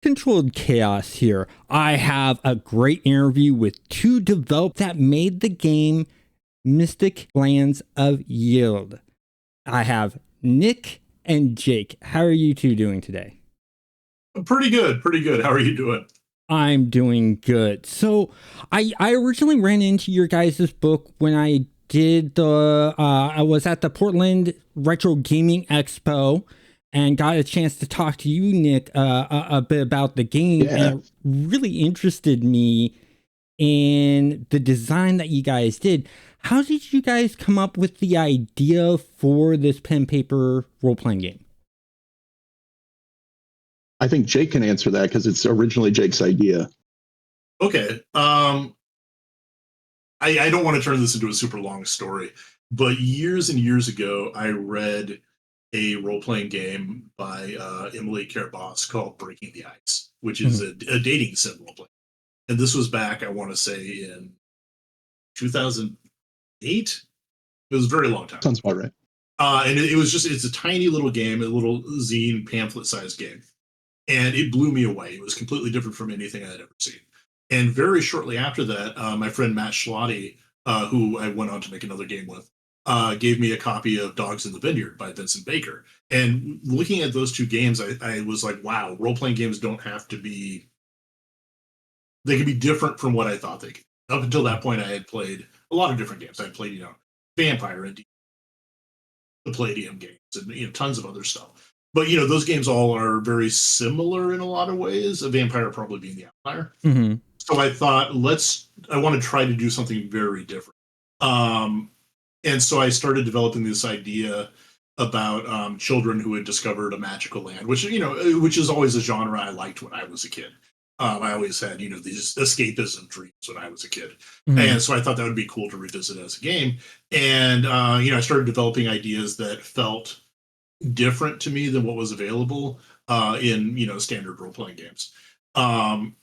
Controlled Chaos here. I have a great interview with two developers that made the game Mystic Lands of Yield. I have Nick and Jake. How are you two doing today? Pretty good, pretty good. How are you doing? I'm doing good. So I originally ran into your guys' book when I did I was at the Portland Retro Gaming Expo and got a chance to talk to you, Nick, a bit about the game, Yeah. and it really interested me in the design that you guys did. How did you guys come up with the idea for this pen paper role playing game? I think Jake can answer that because it's originally Jake's idea. Okay. I don't want to turn this into a super long story, but years and years ago, I read a role playing game by Emily Carabas called Breaking the Ice, which is a dating sim role play. And this was back, I want to say, in 2008. It was a very long time. Sounds about right. And it was it's a tiny little game, a little zine pamphlet sized game. And it blew me away. It was completely different from anything I had ever seen. And very shortly after that, my friend Matt Schlotty, who I went on to make another game with, gave me a copy of Dogs in the Vineyard by Vincent Baker. And looking at those two games, I was like, wow, role-playing games don't have to be... They can be different from what I thought they could. Up until that point, I had played a lot of different games. I played, Vampire and the Palladium games and, tons of other stuff. But, those games all are very similar in a lot of ways, a Vampire probably being the outlier. Mm-hmm. So I thought, I want to try to do something very different. And so I started developing this idea about children who had discovered a magical land, which is always a genre I liked when I was a kid. I always had, these escapism dreams when I was a kid. Mm-hmm. And so I thought that would be cool to revisit as a game. And, I started developing ideas that felt different to me than what was available in, standard role-playing games. And,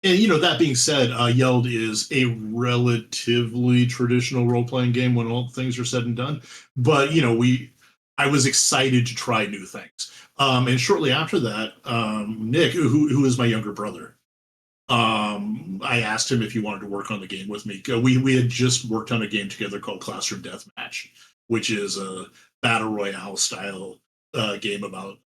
that being said, Yeld is a relatively traditional role-playing game when all things are said and done. But, I was excited to try new things. And shortly after that, Nick, who is my younger brother, I asked him if he wanted to work on the game with me. We had just worked on a game together called Classroom Deathmatch, which is a battle royale style game about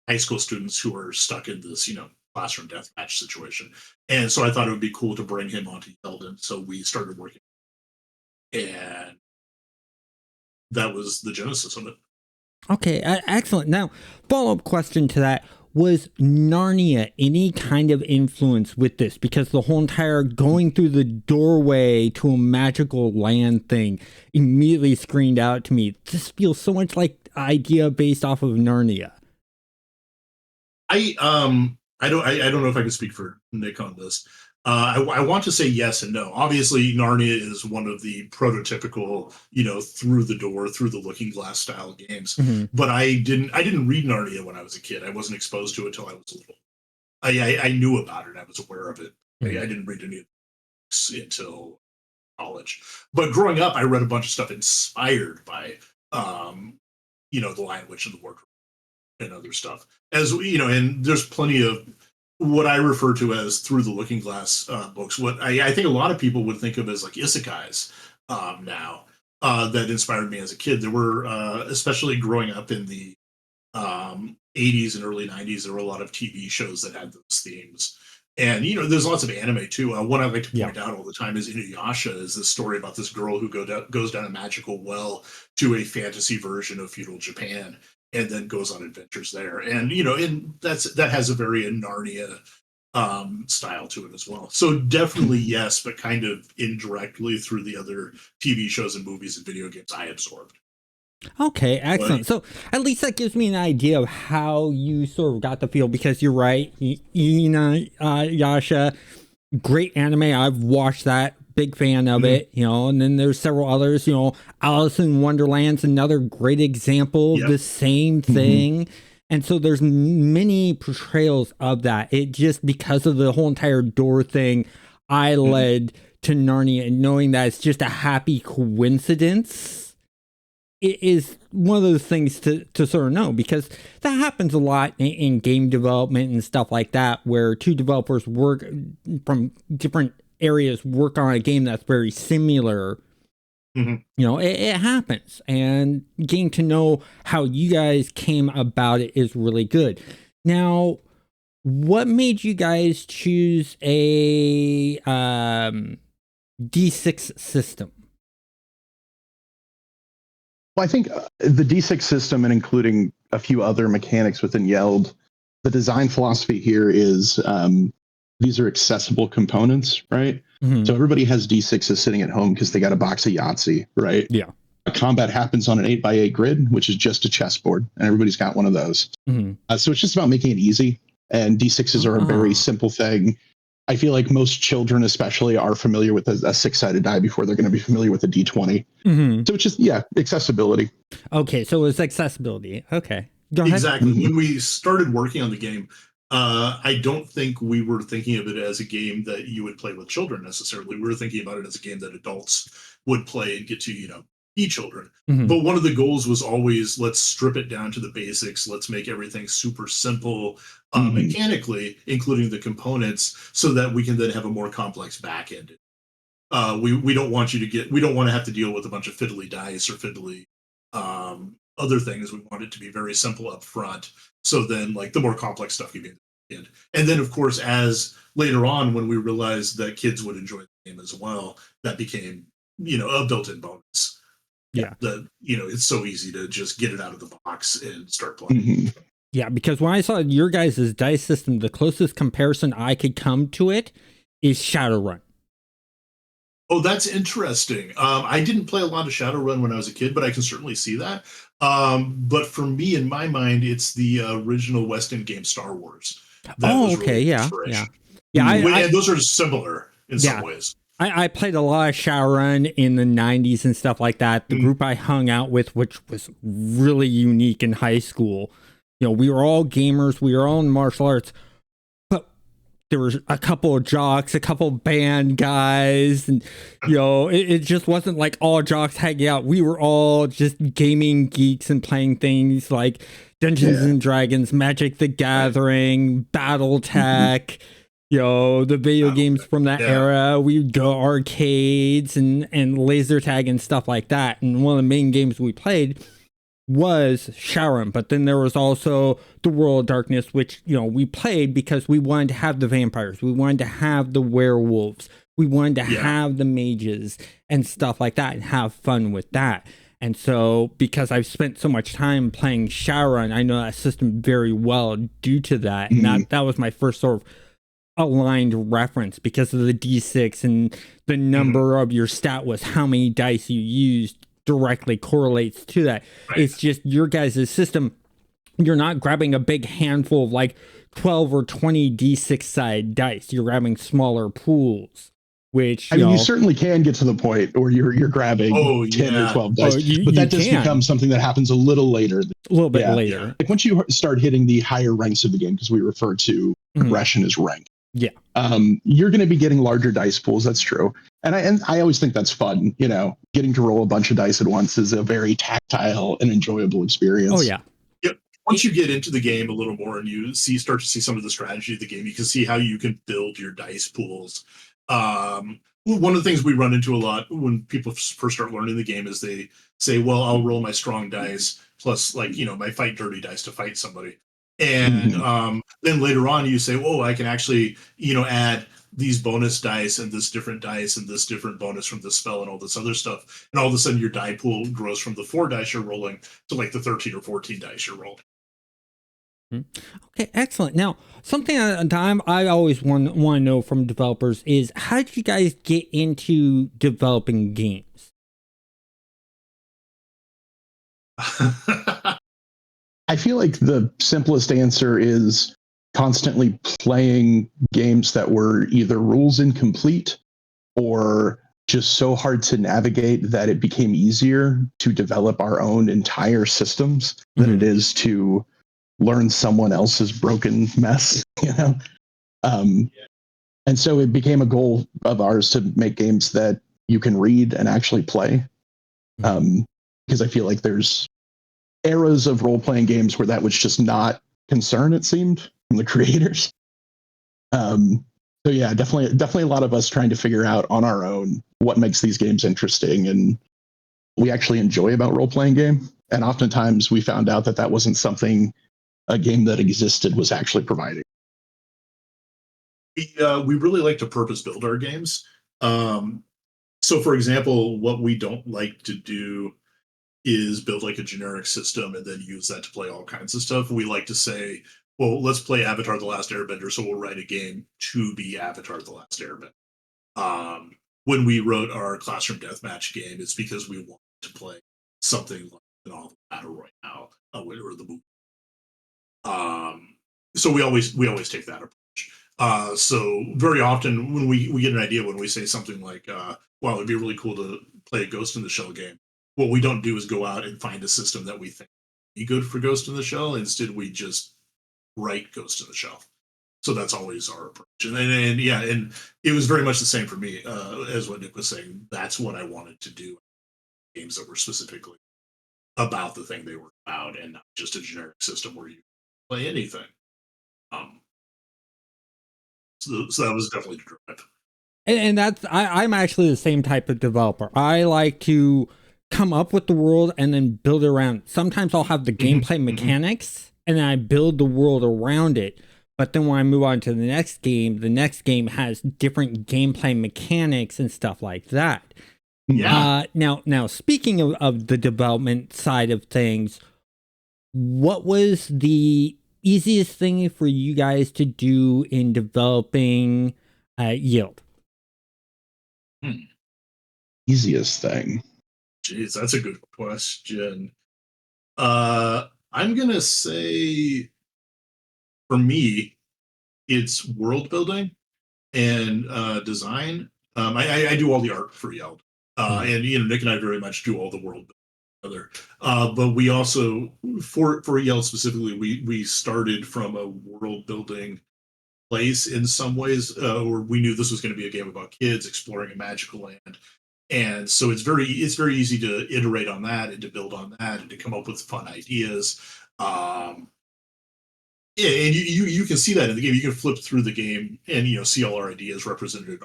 high school students who are stuck in this, classroom deathmatch situation. And so I thought it would be cool to bring him onto Yeld. So we started working. And that was the genesis of it. Okay, excellent. Now, follow-up question to that. Was Narnia any kind of influence with this? Because the whole entire going through the doorway to a magical land thing immediately screamed out to me. This feels so much like idea based off of Narnia. I don't know if I can speak for Nick on this. I want to say yes and no. Obviously, Narnia is one of the prototypical, through the door, through the looking glass style games. Mm-hmm. But I didn't read Narnia when I was a kid. I wasn't exposed to it until I was little. I knew about it. I was aware of it. Mm-hmm. I didn't read any of it until college. But growing up, I read a bunch of stuff inspired by, The Lion, Witch, and the Wardrobe and other stuff. And there's plenty of what I refer to as through the looking glass books, what I think a lot of people would think of as like isekais now that inspired me as a kid. There were, especially growing up in the 80s and early 90s, there were a lot of TV shows that had those themes. And, there's lots of anime too. One I like to point out all the time is Inuyasha, is this story about this girl who goes down a magical well to a fantasy version of feudal Japan, and then goes on adventures there. And, and that has a very Narnia style to it as well. So definitely yes, but kind of indirectly through the other TV shows and movies and video games I absorbed. Okay, excellent. So at least that gives me an idea of how you sort of got the feel, because you're right. Yasha, great anime. I've watched that. Big fan of it, and then there's several others, Alice in Wonderland's another great example of the same thing. Mm-hmm. And so there's many portrayals of that. It just, because of the whole entire door thing, I led to Narnia, and knowing that it's just a happy coincidence it is one of those things to sort of know, because that happens a lot in game development and stuff like that, where two developers work from different areas, work on a game that's very similar. You know, it happens, and getting to know how you guys came about it is really good. Now, what made you guys choose a D6 system? Well, I think the D6 system, and including a few other mechanics within Yeld, the design philosophy here is these are accessible components, right? So everybody has D6s sitting at home because they got a box of Yahtzee, right? Yeah. Combat happens on an 8x8 grid, which is just a chessboard, and everybody's got one of those. So it's just about making it easy. And D6s are a very simple thing. I feel like most children, especially, are familiar with a six-sided die before they're going to be familiar with a D20. So it's just, accessibility. Okay, so it's accessibility. Okay. Go ahead. Exactly. When we started working on the game, I don't think we were thinking of it as a game that you would play with children necessarily. We were thinking about it as a game that adults would play and get to, be children. But one of the goals was always, let's strip it down to the basics. Let's make everything super simple mechanically, including the components, so that we can then have a more complex back end. We don't want we don't want to have to deal with a bunch of fiddly dice or fiddly other things. We want it to be very simple up front. So then, like, the more complex stuff can be in. And then, of course, as later on, when we realized that kids would enjoy the game as well, that became, a built-in bonus. Yeah. It's so easy to just get it out of the box and start playing. Yeah, because when I saw your guys' dice system, the closest comparison I could come to it is Shadowrun. Oh, that's interesting. I didn't play a lot of Shadowrun when I was a kid, but I can certainly see that. But for me, in my mind, it's the original West End game Star Wars. Okay, yeah. And those are similar in some ways. I played a lot of Shadowrun in the 90s and stuff like that. The group I hung out with, which was really unique in high school, we were all gamers, we were all in martial arts, but there was a couple of jocks, a couple of band guys, and it just wasn't like all jocks hanging out. We were all just gaming geeks and playing things like Dungeons and Dragons, Magic the Gathering, BattleTech. The video games from that era. We'd go arcades and laser tag and stuff like that. And one of the main games we played was Shadowrun. But then there was also the World of Darkness, which, we played because we wanted to have the vampires. We wanted to have the werewolves. We wanted to have the mages and stuff like that and have fun with that. And so, because I've spent so much time playing Shadowrun, I know that system very well due to that. And that was my first sort of aligned reference, because of the D6 and the number of your stat was how many dice you used directly correlates to that. Right. It's just your guys' system, you're not grabbing a big handful of like 12 or 20 D6 side dice. You're grabbing smaller pools, which you certainly can get to the point where you're grabbing 10 or 12 dice, but that does become something that happens a little later. A little bit later. Like once you start hitting the higher ranks of the game, because we refer to progression as rank. Yeah. You're going to be getting larger dice pools. That's true. And I always think that's fun. Getting to roll a bunch of dice at once is a very tactile and enjoyable experience. Oh, yeah. Yep. Once you get into the game a little more and you start to see some of the strategy of the game, you can see how you can build your dice pools. One of the things we run into a lot when people first start learning the game is they say, well, I'll roll my strong dice plus my fight dirty dice to fight somebody. And then later on you say, oh, I can actually, add these bonus dice and this different dice and this different bonus from this spell and all this other stuff. And all of a sudden your die pool grows from the 4 dice you're rolling to like the 13 or 14 dice you're rolling. Okay, excellent. Now, something at a time I always want to know from developers is, how did you guys get into developing games? I feel like the simplest answer is constantly playing games that were either rules incomplete or just so hard to navigate that it became easier to develop our own entire systems than it is to learn someone else's broken mess, and so it became a goal of ours to make games that you can read and actually play. because I feel like there's eras of role-playing games where that was just not concern, it seemed, from the creators. So yeah, definitely a lot of us trying to figure out on our own what makes these games interesting and we actually enjoy about role-playing game. And oftentimes we found out that wasn't something a game that existed was actually providing. We really like to purpose build our games. So for example, what we don't like to do is build like a generic system and then use that to play all kinds of stuff. We like to say, well, let's play Avatar: The Last Airbender, so we'll write a game to be Avatar: The Last Airbender. When we wrote our classroom deathmatch game, it's because we wanted to play something like the novel Battle Royale or the movie. So we always take that approach. So very often when we get an idea, when we say something like, "Wow, it'd be really cool to play a Ghost in the Shell game," what we don't do is go out and find a system that we think would be good for Ghost in the Shell. Instead, we just write Ghost in the Shell. So that's always our approach. And yeah, and it was very much the same for me as what Nick was saying. That's what I wanted to do. Games that were specifically about the thing they were about, and not just a generic system where you play anything. Um, so that was definitely the drive. And that's I'm actually the same type of developer. I like to come up with the world and then build it around. Sometimes I'll have the gameplay mechanics and then I build the world around it. But then when I move on to the next game has different gameplay mechanics and stuff like that. Yeah. Now speaking of the development side of things, what was the easiest thing for you guys to do in developing Yeld? Easiest thing. Jeez, that's a good question. I'm gonna say for me, it's world building and design. I do all the art for Yeld, and Nick and I very much do all the world building together. But we also for Yeld specifically, we started from a world building place in some ways, where we knew this was going to be a game about kids exploring a magical land, and so it's very easy to iterate on that and to build on that and to come up with fun ideas. Um, yeah, and you can see that in the game. You can flip through the game and see all our ideas represented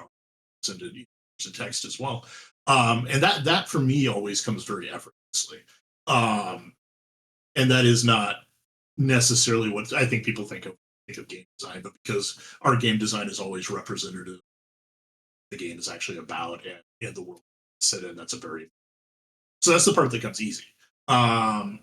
in text as well. And that for me always comes very effortlessly. Um, and that is not necessarily what I think people think of game design, but because our game design is always representative, the game is actually about and the world set in. That's that's the part that comes easy. Um,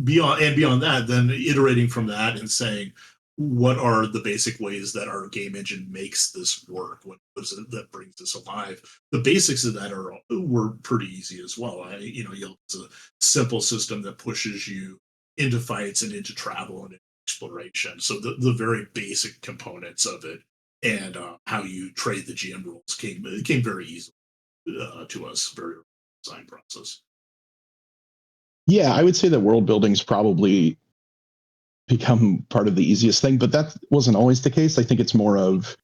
beyond that, then iterating from that and saying what are the basic ways that our game engine makes this work, what is it that brings this alive. The basics of that were pretty easy as well. It's a simple system that pushes you into fights and into travel and exploration, so the very basic components of it and how you trade the GM rules came very easily to us, very early design process. Yeah, I would say that world building's probably become part of the easiest thing, but that wasn't always the case. I think it's more of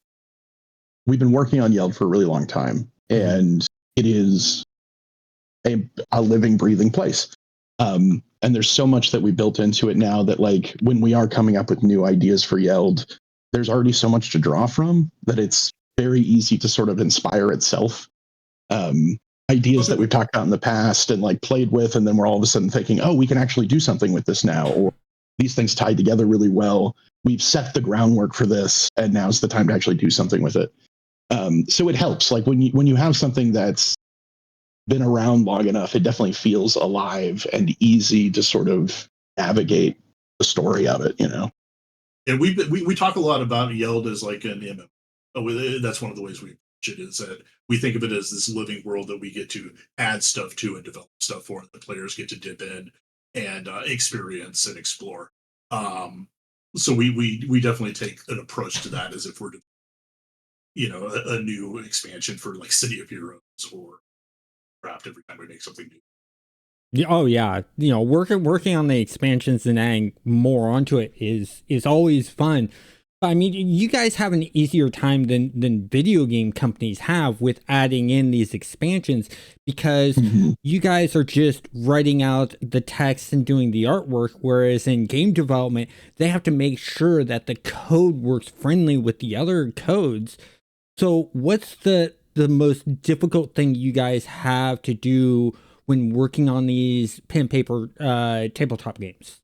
we've been working on Yeld for a really long time, and it is a living, breathing place. And there's so much that we built into it now that, like, when we are coming up with new ideas for Yeld, there's already so much to draw from that it's very easy to sort of inspire itself. Ideas that we've talked about in the past and like played with, and then we're all of a sudden thinking, oh, we can actually do something with this now, or these things tied together really well. We've set the groundwork for this, and now's the time to actually do something with it. So it helps. Like when you have something that's been around long enough, it definitely feels alive and easy to sort of navigate the story of it. And we talk a lot about Yeld as like an MMO. That's one of the ways we approach it, is that we think of it as this living world that we get to add stuff to and develop stuff for, and the players get to dip in and experience and explore. So we definitely take an approach to that as if we're a new expansion for like City of Heroes or Craft every time we make something new. Oh yeah, working on the expansions and adding more onto it is always fun. I mean, you guys have an easier time than video game companies have with adding in these expansions because you guys are just writing out the text and doing the artwork, whereas in game development, they have to make sure that the code works friendly with the other codes. So what's the most difficult thing you guys have to do when working on these pen and paper tabletop games?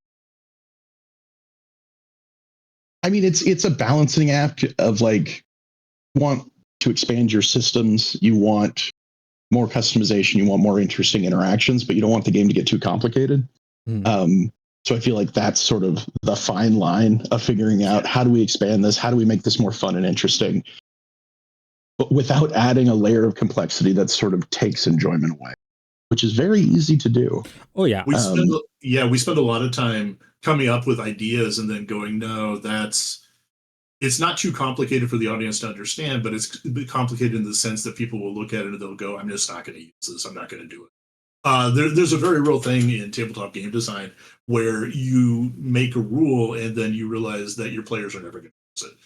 I mean, it's a balancing act of like, you want to expand your systems, you want more customization, you want more interesting interactions, but you don't want the game to get too complicated. So I feel like that's sort of the fine line of figuring out how do we expand this, how do we make this more fun and interesting, but without adding a layer of complexity that sort of takes enjoyment away, which is very easy to do. Oh yeah. We spend a lot of time coming up with ideas and then going, no, it's not too complicated for the audience to understand, but it's complicated in the sense that people will look at it and they'll go, I'm just not going to use this. I'm not going to do it. There's a very real thing in tabletop game design where you make a rule and then you realize that your players are never going to use it.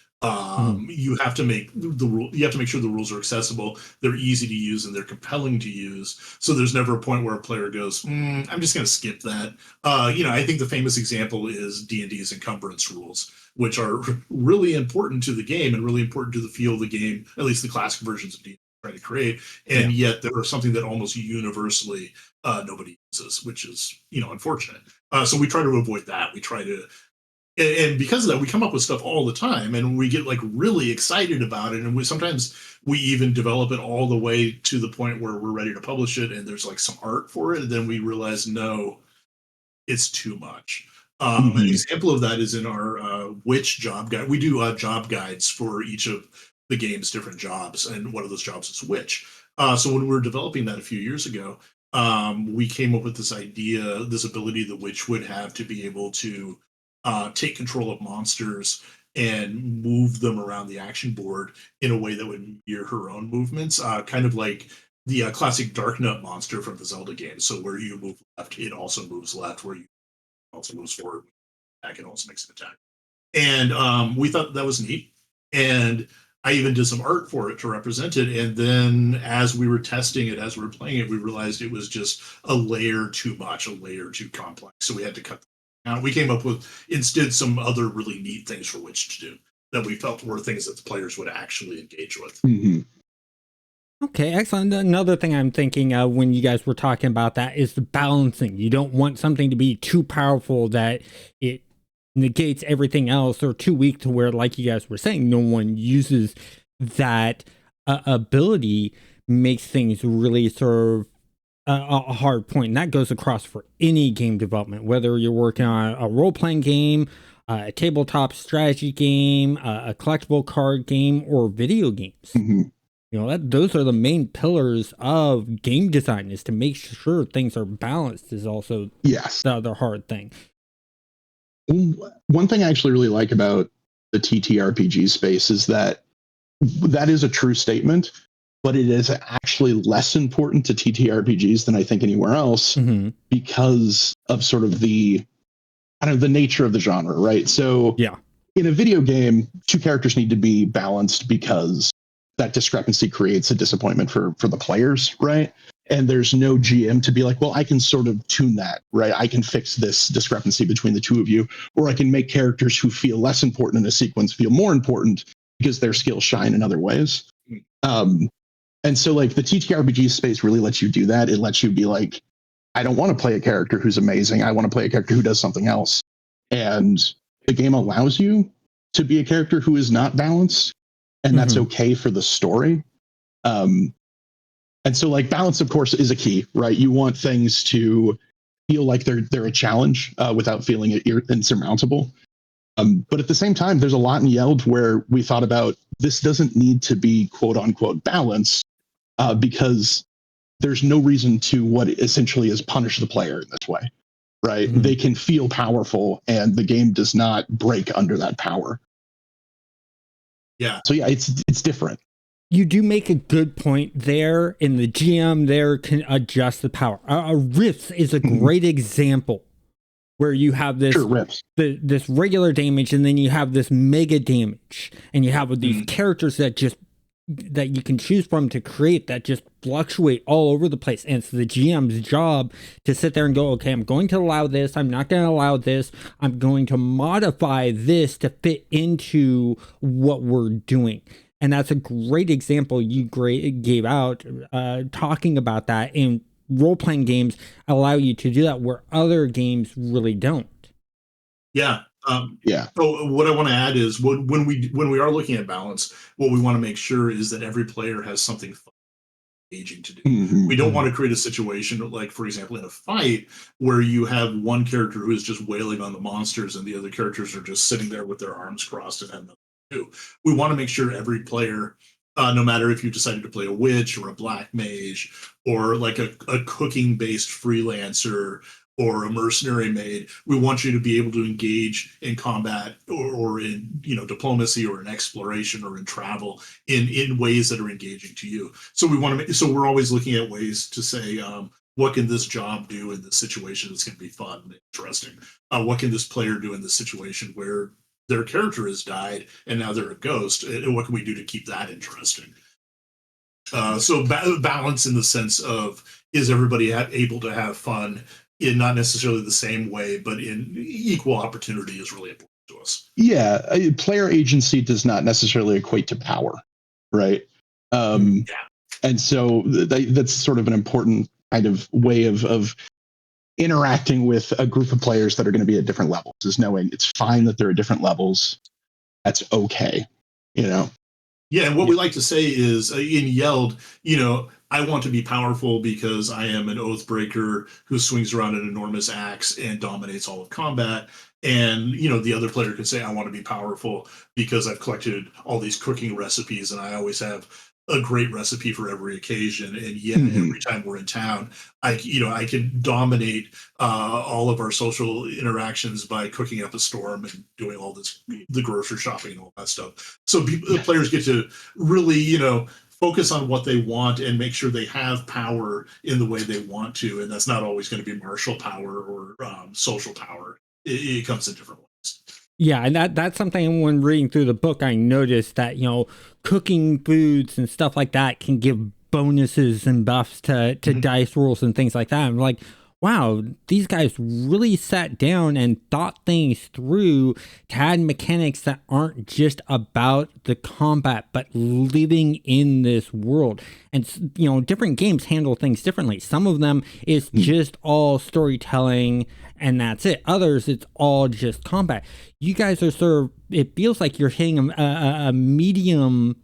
You have to make the rule. You have to make sure the rules are accessible, they're easy to use, and they're compelling to use. So there's never a point where a player goes, "I'm just going to skip that." I think the famous example is D&D's encumbrance rules, which are really important to the game and really important to the feel of the game. At least the classic versions of D&D try to create, and yet they're something that almost universally nobody uses, which is unfortunate. So we try to avoid that. We try to. And because of that, we come up with stuff all the time, and we get like really excited about it. And sometimes we even develop it all the way to the point where we're ready to publish it, and there's like some art for it. And then we realize, no, it's too much. An example of that is in our Witch job guide. We do job guides for each of the game's different jobs, and one of those jobs is Witch. So when we were developing that a few years ago, we came up with this idea, this ability the Witch would have to be able to take control of monsters and move them around the action board in a way that would mirror her own movements, kind of like the classic Dark Nut monster from the Zelda games. So where you move left, it also moves left. Where you also moves forward, back, it also makes an attack. And we thought that was neat. And I even did some art for it to represent it. And then as we were testing it, as we were playing it, we realized it was just a layer too much, a layer too complex. So we had to cut out. We came up with instead some other really neat things for Witch to do that we felt were things that the players would actually engage with. Okay, excellent. Another thing I'm thinking of when you guys were talking about that is the balancing. You don't want something to be too powerful that it negates everything else, or too weak to where, like you guys were saying, no one uses that ability, makes things really serve a hard point. And that goes across for any game development, whether you're working on a role-playing game, a tabletop strategy game, a collectible card game, or video games. Those are the main pillars of game design, is to make sure things are balanced, is also the other hard thing. One thing I actually really like about the TTRPG space is that is a true statement, but it is actually less important to TTRPGs than I think anywhere else, because of sort of the nature of the genre, right? So in a video game, two characters need to be balanced because that discrepancy creates a disappointment for the players, right? And there's no GM to be like, well, I can sort of tune that, right? I can fix this discrepancy between the two of you, or I can make characters who feel less important in a sequence feel more important because their skills shine in other ways. And so like the TTRPG space really lets you do that. It lets you be like, I don't want to play a character who's amazing. I want to play a character who does something else. And the game allows you to be a character who is not balanced, and that's okay for the story. And so like balance, of course, is a key, right? You want things to feel like they're a challenge without feeling insurmountable. But at the same time, there's a lot in Yeld where we thought about, this doesn't need to be quote unquote balanced, because there's no reason to what essentially is punish the player in this way, right? They can feel powerful, and the game does not break under that power. So yeah, it's different. You do make a good point there, and the GM there can adjust the power. Rifts is a great example where you have this Sure, rips. this regular damage, and then you have this mega damage, and you have these characters that you can choose from to create that just fluctuate all over the place. And it's the GM's job to sit there and go, okay, I'm going to allow this, I'm not going to allow this, I'm going to modify this to fit into what we're doing. And that's a great example you gave out, talking about that. In role-playing games allow you to do that where other games really don't. Yeah. Yeah. So what I want to add is when we are looking at balance, what we want to make sure is that every player has something fun, engaging to do. We don't want to create a situation like, for example, in a fight where you have one character who is just wailing on the monsters and the other characters are just sitting there with their arms crossed and have nothing to do. We want to make sure every player, no matter if you decided to play a witch or a black mage or like a cooking based freelancer or a mercenary maid, we want you to be able to engage in combat or in diplomacy or in exploration or in travel in ways that are engaging to you. So we want to so we're always looking at ways to say, what can this job do in this situation that's going to be fun and interesting? What can this player do in this situation where their character has died and now they're a ghost, and what can we do to keep that interesting? So balance in the sense of, is everybody able to have fun in not necessarily the same way, but in equal opportunity is really important to us. Yeah, player agency does not necessarily equate to power, right? And so that's sort of an important kind of way of interacting with a group of players that are going to be at different levels, is knowing it's fine that they're at different levels. That's okay, Yeah, and what we like to say is, in Yeld, I want to be powerful because I am an oath breaker who swings around an enormous axe and dominates all of combat. And the other player could say, I want to be powerful because I've collected all these cooking recipes and I always have a great recipe for every occasion. And yet every time we're in town, I can dominate all of our social interactions by cooking up a storm and doing all the grocery shopping and all that stuff. So the players get to really, focus on what they want and make sure they have power in the way they want to. And that's not always going to be martial power or social power. It comes in different ways. Yeah, and that's something when reading through the book, I noticed that, cooking foods and stuff like that can give bonuses and buffs to dice rolls and things like that. I'm like, wow, these guys really sat down and thought things through to add mechanics that aren't just about the combat, but living in this world. And, different games handle things differently. Some of them is just all storytelling and that's it. Others, it's all just combat. You guys are sort of, it feels like you're hitting a medium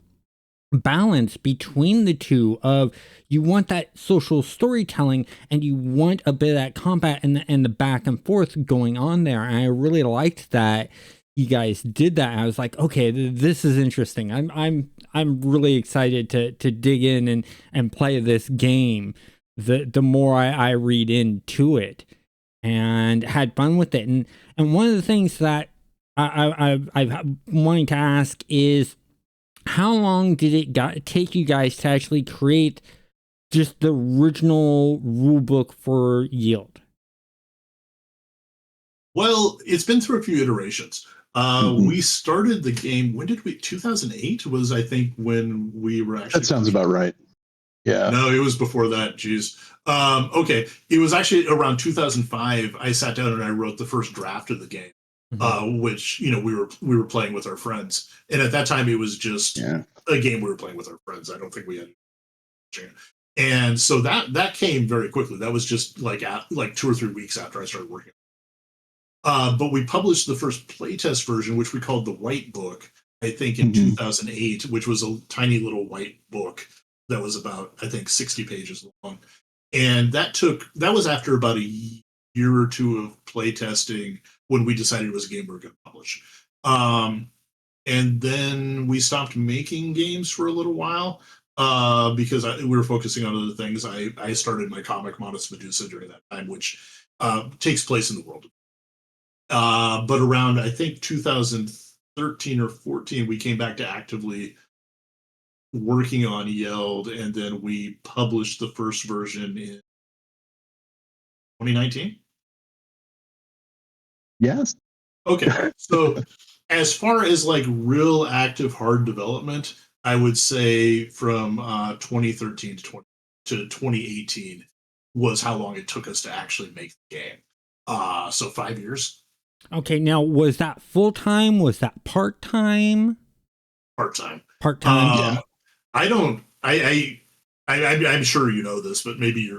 balance between the two of, you want that social storytelling and you want a bit of that combat and the back and forth going on there. And I really liked that you guys did that. I was like, okay, this is interesting. I'm really excited to dig in and play this game. The more I read into it, and had fun with it. And one of the things that I've wanting to ask is, how long did it take you guys to actually create just the original rule book for Yield? Well, it's been through a few iterations. We started the game, when did we, 2008 was, I think, when we were actually... That sounds about right. Yeah. No, it was before that. Geez. Okay. It was actually around 2005. I sat down and I wrote the first draft of the game, which, we were playing with our friends. And at that time, it was just a game we were playing with our friends. I don't think we had. And so that came very quickly. That was just like 2 or 3 weeks after I started working. But we published the first playtest version, which we called the White Book, I think in 2008, which was a tiny little white book that was about, I think, 60 pages long. And that was after about a year or two of playtesting when we decided it was a game we were going to publish. And then we stopped making games for a little while because we were focusing on other things. I started my comic Modest Medusa during that time, which takes place in the world. But around, I think, 2013 or 14, we came back to actively working on Yeld, and then we published the first version in 2019. Yes. Okay, so as far as like real active hard development, I would say from 2013 to 2018 was how long it took us to actually make the game. So 5 years. Okay, now was that full time? Was that part time? Part time. Part time. Uh, Yeah. I don't. I'm sure you know this, but maybe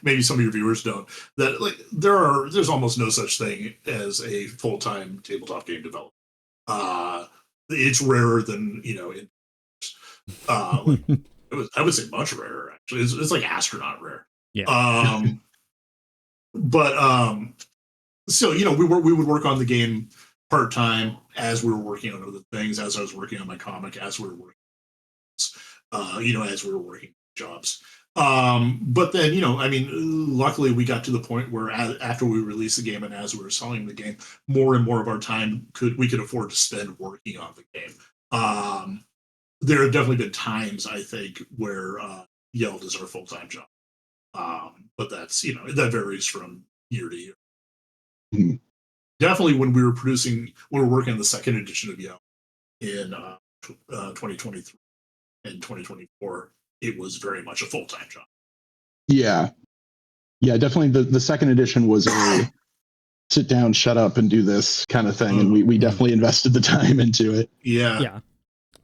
maybe some of your viewers don't. That like there's almost no such thing as a full time tabletop game developer. It's rarer than like I would say much rarer actually. It's like astronaut rare. Yeah. Um, but so we would work on the game part time as we were working on other things, as I was working on my comic, as we were working as we were working jobs. But then, I mean, luckily we got to the point where after we released the game and as we were selling the game, more and more of our time we could afford to spend working on the game. There have definitely been times I think where Yeld is our full time job, but that's that varies from year to year. Mhm. Definitely when we were working on the second edition of Yeld in 2023 and 2024, it was very much a full time job. Yeah. Yeah, definitely the second edition was a sit down, shut up and do this kind of thing. And we definitely invested the time into it. Yeah. Yeah.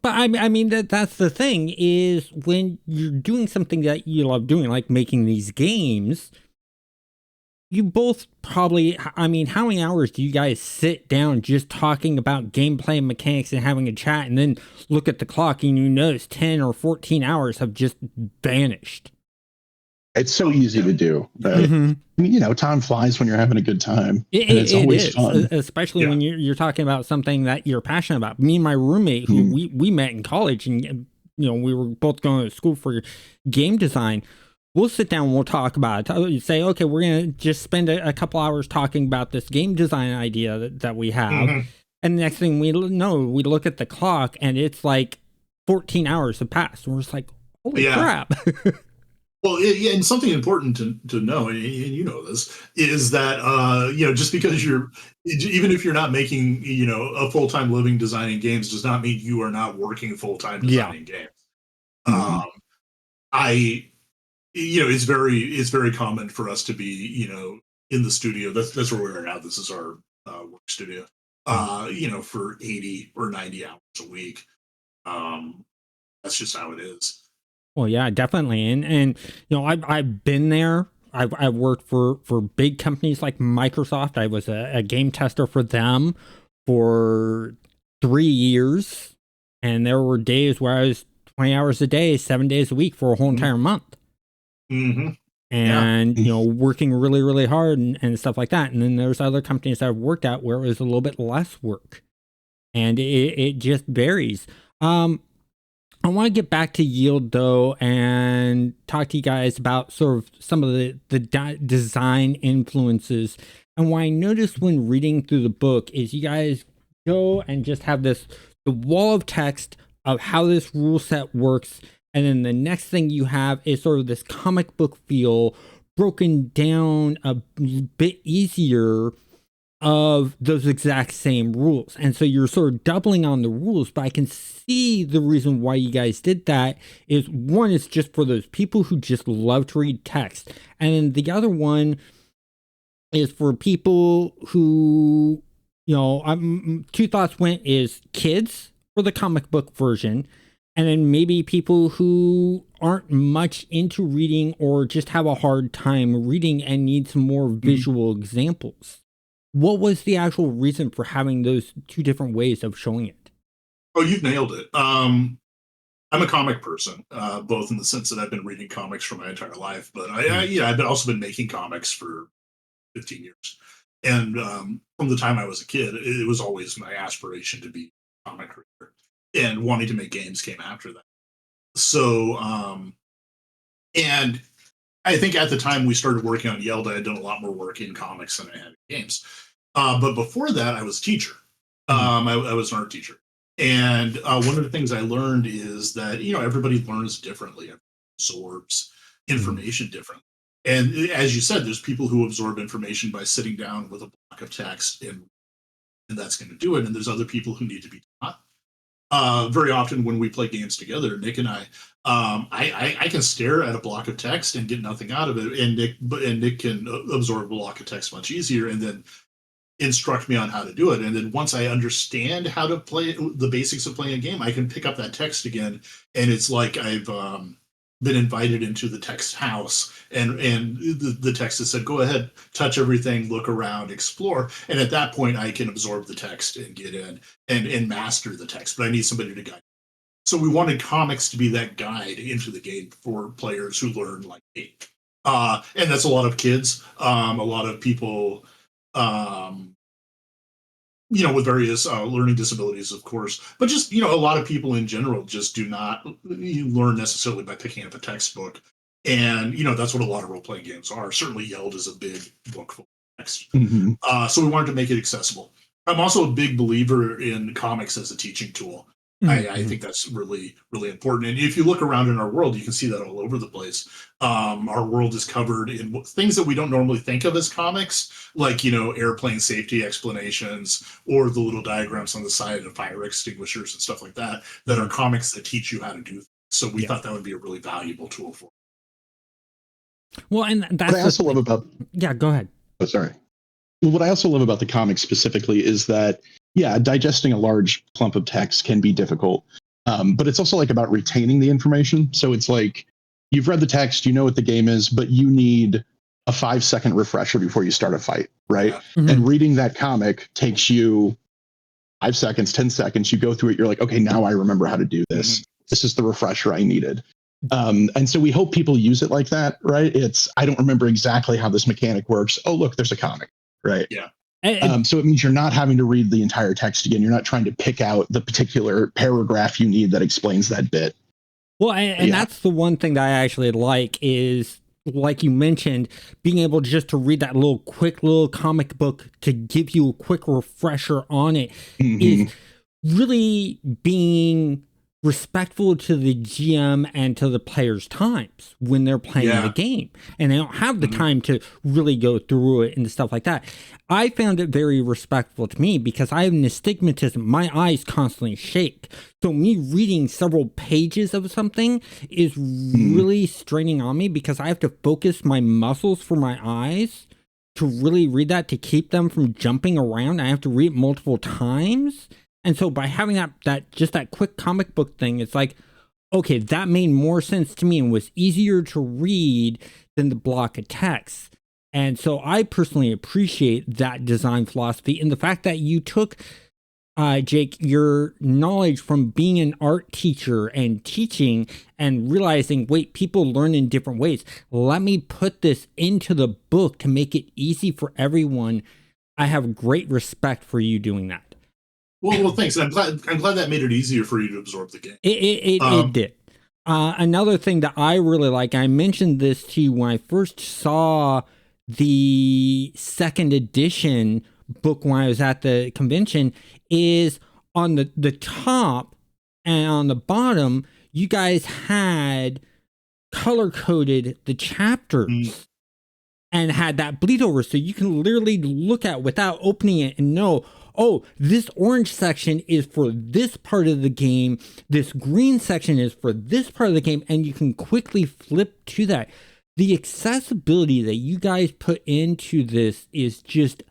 But I mean that's the thing is when you're doing something that you love doing, like making these games, you both probably, I mean, how many hours do you guys sit down just talking about gameplay and mechanics and having a chat and then look at the clock and you notice 10 or 14 hours have just vanished? It's so easy to do. But, Mm-hmm. I mean, time flies when you're having a good time. And it's It always is, fun. especially when you're talking about something that you're passionate about. Me and my roommate, who we met in college, and we were both going to school for game design. We'll sit down and we'll talk about it. You say, okay, we're gonna just spend a couple hours talking about this game design idea that we have, and the next thing we know, we look at the clock and it's like 14 hours have passed. And we're just like, holy crap! Well, and something important to know, and you know this, is that just because even if you're not making a full time living designing games, does not mean you are not working full time designing games. It's very common for us to be in the studio. That's where we are now. This is our work studio. For 80 or 90 hours a week. That's just how it is. Well, yeah, definitely, and I've been there. I've worked for big companies like Microsoft. I was a game tester for them for 3 years, and there were days where I was 20 hours a day, 7 days a week for a whole entire month. And working really, really hard and stuff like that. And then there's other companies that I've worked at where it was a little bit less work, and it just varies. I want to get back to Yeld though and talk to you guys about sort of some of the design influences. And what I noticed when reading through the book is you guys go and just have the wall of text of how this rule set works. And then the next thing you have is sort of this comic book feel broken down a bit easier of those exact same rules. And so you're sort of doubling on the rules, but I can see the reason why you guys did that is one is just for those people who just love to read text. And then the other one is for people who, two thoughts went is kids for the comic book version, and then maybe people who aren't much into reading or just have a hard time reading and need some more visual examples. What was the actual reason for having those two different ways of showing it? Oh, you've nailed it. I'm a comic person, both in the sense that I've been reading comics for my entire life, but I've also been making comics for 15 years. And from the time I was a kid, it was always my aspiration to be a comic creator, and wanting to make games came after that. So, and I think at the time we started working on Yeld, I had done a lot more work in comics than I had in games. But before that, I was a teacher. I was an art teacher. And one of the things I learned is that, everybody learns differently, absorbs information differently. And as you said, there's people who absorb information by sitting down with a block of text, and that's going to do it. And there's other people who need to be taught. Very often when we play games together, Nick and I can stare at a block of text and get nothing out of it, and Nick can absorb a block of text much easier, and then instruct me on how to do it. And then once I understand how to play the basics of playing a game, I can pick up that text again, and it's like I've been invited into the text house, and the text has said, go ahead, touch everything, look around, explore. And at that point I can absorb the text and get in and master the text, but I need somebody to guide. So we wanted comics to be that guide into the game for players who learn like me. And that's a lot of kids, a lot of people, with various learning disabilities, of course, but just, a lot of people in general just do not learn necessarily by picking up a textbook. And, that's what a lot of role playing games are. Certainly Yeld is a big book full of text. Mm-hmm. So we wanted to make it accessible. I'm also a big believer in comics as a teaching tool. Mm-hmm. I think that's really, really important. And if you look around in our world, you can see that all over the place. Our world is covered in things that we don't normally think of as comics, like, airplane safety explanations, or the little diagrams on the side of fire extinguishers and stuff like that, that are comics that teach you how to do things. So we thought that would be a really valuable tool for it. Well, and that's what I also love about... Yeah, go ahead. Oh, sorry. What I also love about the comics specifically is that, digesting a large clump of text can be difficult, but it's also like about retaining the information. So it's like you've read the text, you know what the game is, but you need a 5-second refresher before you start a fight, right? Mm-hmm. And reading that comic takes you 5 seconds, 10 seconds. You go through it, you're like, okay, now I remember how to do this. Mm-hmm. This is the refresher I needed. And so we hope people use it like that, right? I don't remember exactly how this mechanic works. Oh, look, there's a comic, right? Yeah. So it means you're not having to read the entire text again. You're not trying to pick out the particular paragraph you need that explains that bit. Well, and that's the one thing that I actually like is, like you mentioned, being able just to read that quick little comic book to give you a quick refresher on it is really being respectful to the GM and to the players' times when they're playing the game, and they don't have the time to really go through it and stuff like that. I found it very respectful to me because I have astigmatism. My eyes constantly shake. So me reading several pages of something is really straining on me because I have to focus my muscles for my eyes to really read that, to keep them from jumping around. I have to read it multiple times. And so by having that quick comic book thing, it's like, okay, that made more sense to me and was easier to read than the block of text. And so I personally appreciate that design philosophy and the fact that you took, Jake, your knowledge from being an art teacher and teaching and realizing, wait, people learn in different ways. Let me put this into the book to make it easy for everyone. I have great respect for you doing that. Well, thanks. I'm glad that made it easier for you to absorb the game. It did. Another thing that I really like, I mentioned this to you when I first saw the second edition book when I was at the convention, is on the top and on the bottom, you guys had color-coded the chapters and had that bleed over, so you can literally look at without opening it and know, oh, this orange section is for this part of the game, this green section is for this part of the game, and you can quickly flip to that. The accessibility that you guys put into this is just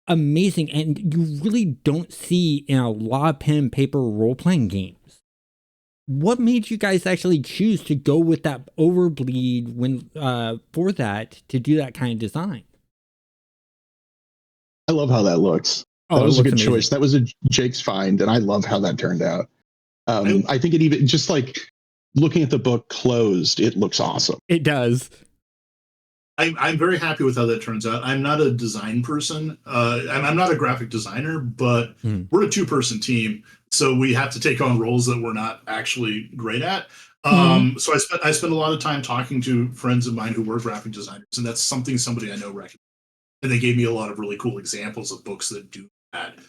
amazing, and you really don't see in a lot of pen and paper role-playing games. What made you guys actually choose to go with that overbleed for that, to do that kind of design? I love how that looks. That was a good choice. That was Jake's find, and I love how that turned out. I think it even, just like looking at the book closed, it looks awesome. It does. I'm very happy with how that turns out. I'm not a design person. I'm not a graphic designer, but we're a 2-person team, so we have to take on roles that we're not actually great at. So I spent a lot of time talking to friends of mine who were graphic designers, and that's something somebody I know recommended. And they gave me a lot of really cool examples of books that do that.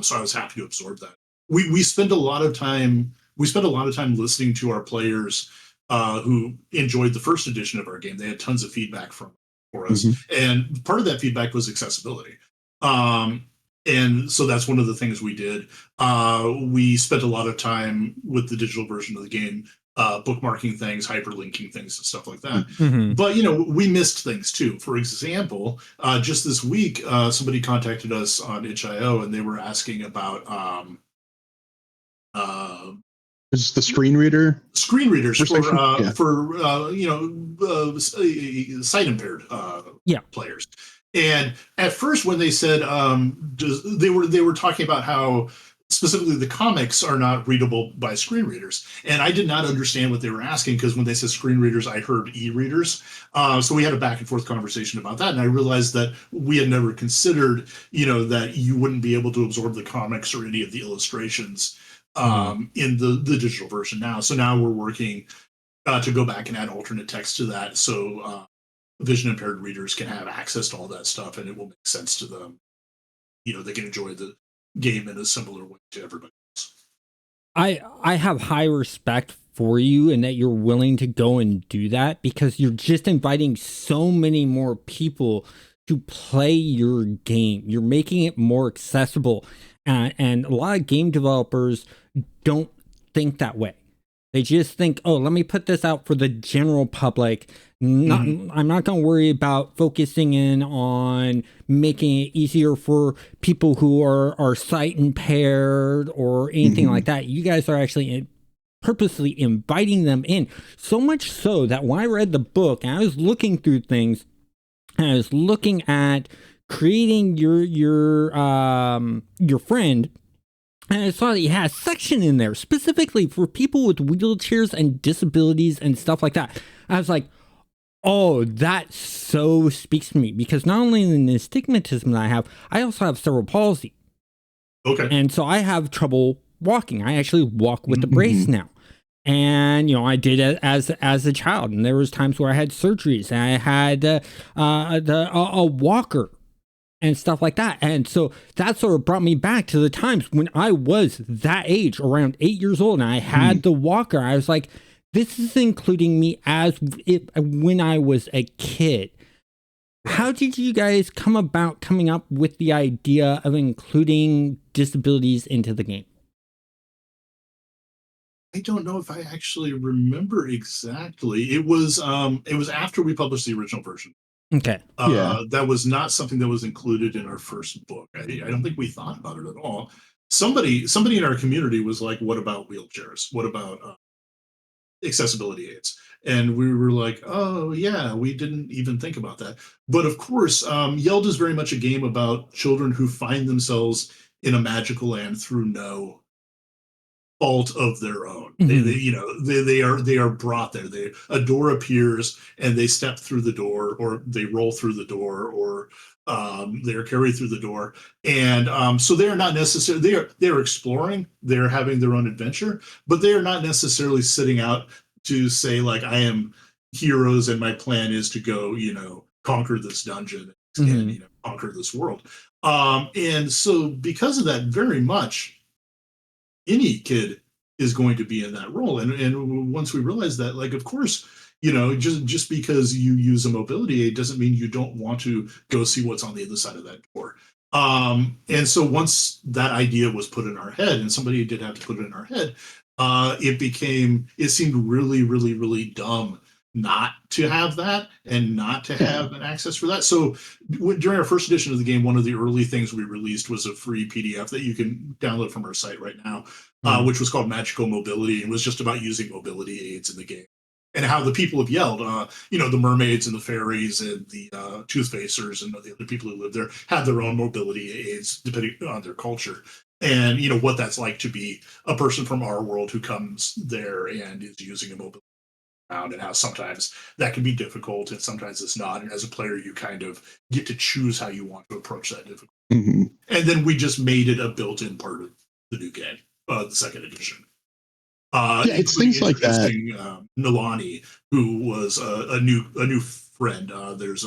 So I was happy to absorb that. We spend a lot of time listening to our players who enjoyed the first edition of our game. They had tons of feedback for us, Mhm. and part of that feedback was accessibility. Um, and so that's one of the things we did. We spent a lot of time with the digital version of the game, bookmarking things, hyperlinking things, and stuff like that. Mm-hmm. But we missed things too. For example, just this week, somebody contacted us on itch.io, and they were asking about uh, Is the screen reader screen readers conversation? Yeah. for sight impaired Yeah. players. And at first, when they said they were talking about how specifically the comics are not readable by screen readers, and I did not understand what they were asking, because when they said screen readers, I heard e-readers. So we had a back and forth conversation about that, and I realized that we had never considered, that you wouldn't be able to absorb the comics or any of the illustrations in the digital version now. So now we're working to go back and add alternate text to that, so vision impaired readers can have access to all that stuff, and it will make sense to them. They can enjoy the game in a similar way to everybody else. I have high respect for you and that you're willing to go and do that, because you're just inviting so many more people to play your game. You're making it more accessible. And a lot of game developers don't think that way. They just think, oh, let me put this out for the general public. I'm not going to worry about focusing in on making it easier for people who are sight impaired or anything like that. You guys are actually purposely inviting them in. So much so that when I read the book and I was looking through things, and I was looking at creating your friend, and I saw that you had a section in there specifically for people with wheelchairs and disabilities and stuff like that. I was like, oh, that so speaks to me, because not only in the astigmatism that I have, I also have cerebral palsy. Okay. And so I have trouble walking. I actually walk with a brace now. And I did it as a child, and there was times where I had surgeries, and I had a walker and stuff like that. And so that sort of brought me back to the times when I was that age, around 8 years old, and I had the walker. I was like, this is including me as if when I was a kid. How did you guys coming up with the idea of including disabilities into the game? I don't know if I actually remember exactly. It was after we published the original version. Okay. Yeah. That was not something that was included in our first book. I don't think we thought about it at all. Somebody in our community was like, "What about wheelchairs? What about accessibility aids?" And we were like, "Oh yeah, we didn't even think about that." But of course, Yeld is very much a game about children who find themselves in a magical land through no fault of their own. They are brought there. A door appears and they step through the door, or they roll through the door, or they're carried through the door. And so they are not necessarily, they're exploring, they're having their own adventure, but they are not necessarily sitting out to say, like, I am heroes and my plan is to go, conquer this dungeon and conquer this world. And so because of that, very much any kid is going to be in that role. And once we realize that, like, of course, just because you use a mobility aid doesn't mean you don't want to go see what's on the other side of that door. And so once that idea was put in our head, and somebody did have to put it in our head, it seemed really, really, really dumb not to have that and not to have an access for that. So during our first edition of the game, one of the early things we released was a free PDF that you can download from our site right now, which was called Magical Mobility, and was just about using mobility aids in the game, and how the people of Yeld, the mermaids and the fairies and the toothfacers and the other people who live there, had their own mobility aids depending on their culture. And what that's like to be a person from our world who comes there and is using a mobility around, and how sometimes that can be difficult and sometimes it's not. And as a player, you kind of get to choose how you want to approach that difficulty. And then we just made it a built-in part of the new game, the second edition. It's things like that. Nilani, who was a new friend. There's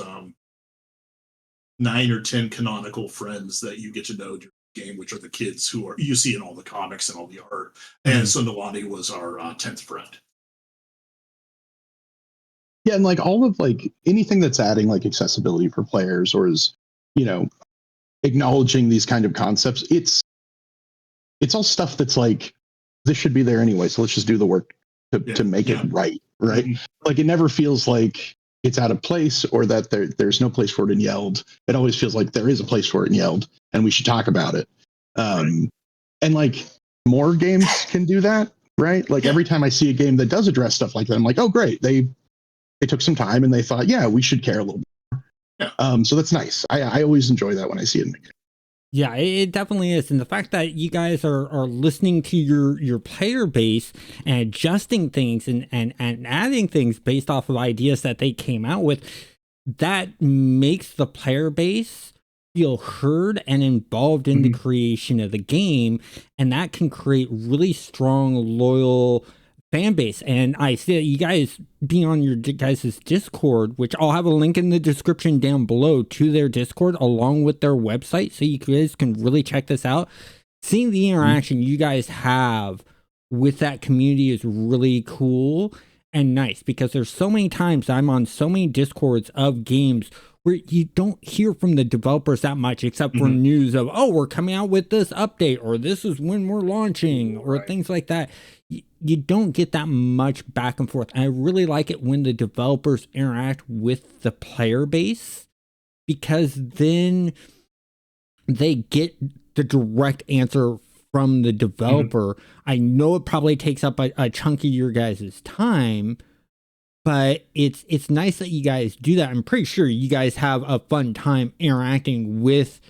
9 or 10 canonical friends that you get to know during the game, which are the kids who you see in all the comics and all the art. And so Nilani was our 10th friend. Yeah, and like all of like anything that's adding like accessibility for players or is, you know, acknowledging these kind of concepts, it's all stuff that's like this should be there anyway. So let's just do the work to make it right. Mm-hmm. Like it never feels like it's out of place or that there's no place for it in Yeld. It always feels like there is a place for it in Yeld and we should talk about it. And like more games can do that, right? Like every time I see a game that does address stuff like that, I'm like, oh great, they took some time and they thought, yeah, we should care a little bit. Yeah. So that's nice. I always enjoy that when I see it in the game. Yeah, it definitely is. And the fact that you guys are listening to your player base and adjusting things and adding things based off of ideas that they came out with, that makes the player base feel heard and involved in the creation of the game. And that can create really strong, loyal fan base. And I see you guys being on your guys' Discord, which I'll have a link in the description down below to their Discord along with their website, so you guys can really check this out. Seeing the interaction you guys have with that community is really cool and nice, because there's so many times I'm on so many Discords of games where you don't hear from the developers that much, except for news of, oh, we're coming out with this update, or this is when we're launching, or things like that. You don't get that much back and forth. And I really like it when the developers interact with the player base, because then they get the direct answer from the developer. I know it probably takes up a chunk of your guys' time, but it's nice that you guys do that. I'm pretty sure you guys have a fun time interacting with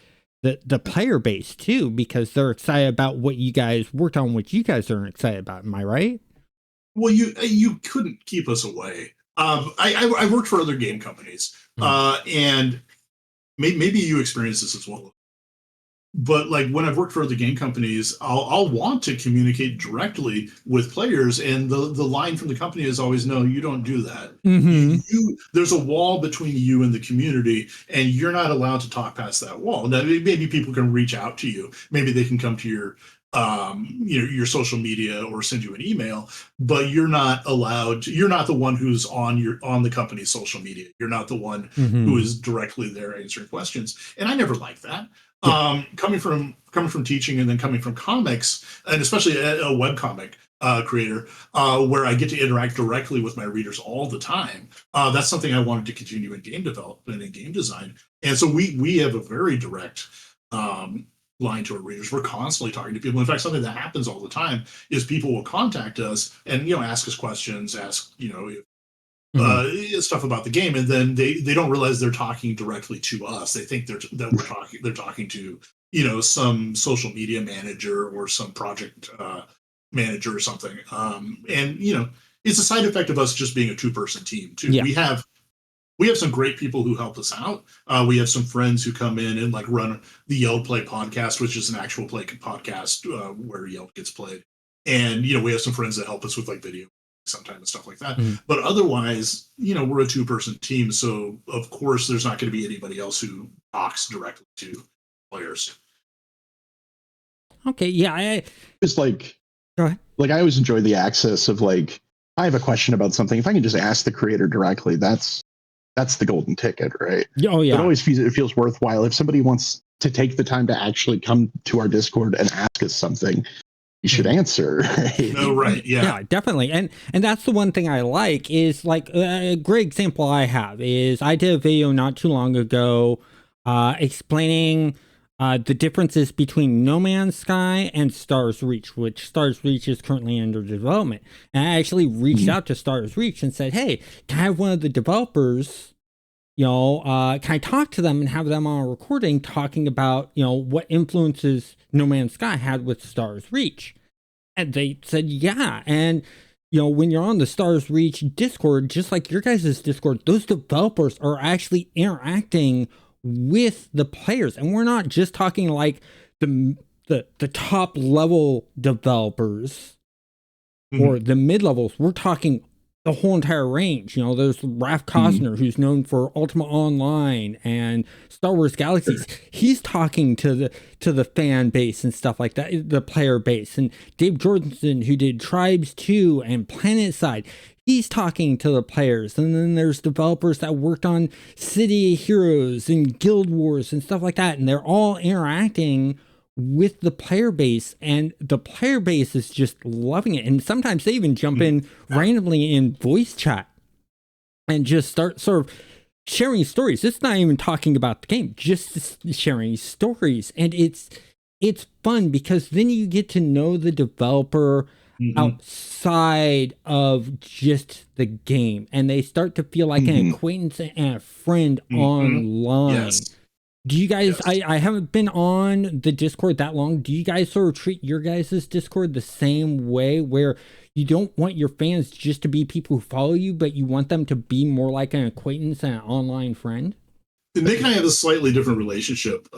the player base too, because they're excited about what you guys worked on, what you guys are excited about. Am I right? Well, you couldn't keep us away. I worked for other game companies, and maybe you experienced this as well. But like when I've worked for other game companies, I'll want to communicate directly with players, and the line from the company is always, no, you don't do that. There's a wall between you and the community, and you're not allowed to talk past that wall. Now, maybe people can reach out to you, maybe they can come to your your social media or send you an email, but you're not allowed to, you're not the one who's on the company's social media. You're not the one who is directly there answering questions. And I never liked that. Coming from teaching and then coming from comics, and especially a webcomic creator, where I get to interact directly with my readers all the time. That's something I wanted to continue in game development and game design. And so we have a very direct line to our readers. We're constantly talking to people. In fact, something that happens all the time is people will contact us and ask us questions, ask stuff about the game, and then they don't realize they're talking directly to us. They think they're talking to some social media manager or some project manager or something. And it's a side effect of us just being a two-person team too. Yeah. We have some great people who help us out. We have some friends who come in and like run the Yeld Play podcast, which is an actual play podcast where Yeld gets played. And we have some friends that help us with like video sometimes and stuff like that. But otherwise, we're a two-person team, so of course there's not going to be anybody else who talks directly to players. Okay, yeah, it's like, go ahead. Like I always enjoy the access of like, I have a question about something. If I can just ask the creator directly, that's the golden ticket, right? Oh yeah. It feels worthwhile if somebody wants to take the time to actually come to our Discord and ask us something. You should answer. Right? Oh, right. Yeah, definitely. And that's the one thing I like is like a great example I have is I did a video not too long ago explaining the differences between No Man's Sky and Stars Reach, which Stars Reach is currently under development. And I actually reached out to Stars Reach and said, hey, can I have one of the developers, can I talk to them and have them on a recording talking about, what influences No Man's Sky had with Stars Reach? And they said, yeah. And, when you're on the Stars Reach Discord, just like your guys' Discord, those developers are actually interacting with the players. And we're not just talking like the top level developers or the mid levels. We're talking the whole entire range. There's Raph Costner, who's known for Ultima Online and Star Wars Galaxies. He's talking to the fan base and stuff like that, the player base. And Dave Jordanson, who did Tribes 2 and PlanetSide, he's talking to the players. And then there's developers that worked on City of Heroes and Guild Wars and stuff like that. And they're all interacting with the player base, and the player base is just loving it. And sometimes they even jump in randomly in voice chat and just start sort of sharing stories. It's not even talking about the game, just sharing stories. And it's fun because then you get to know the developer outside of just the game, and they start to feel like an acquaintance and a friend online. Yes. Do you guys, I haven't been on the Discord that long. Do you guys sort of treat your guys' Discord the same way, where you don't want your fans just to be people who follow you, but you want them to be more like an acquaintance and an online friend? Nick and I have a slightly different relationship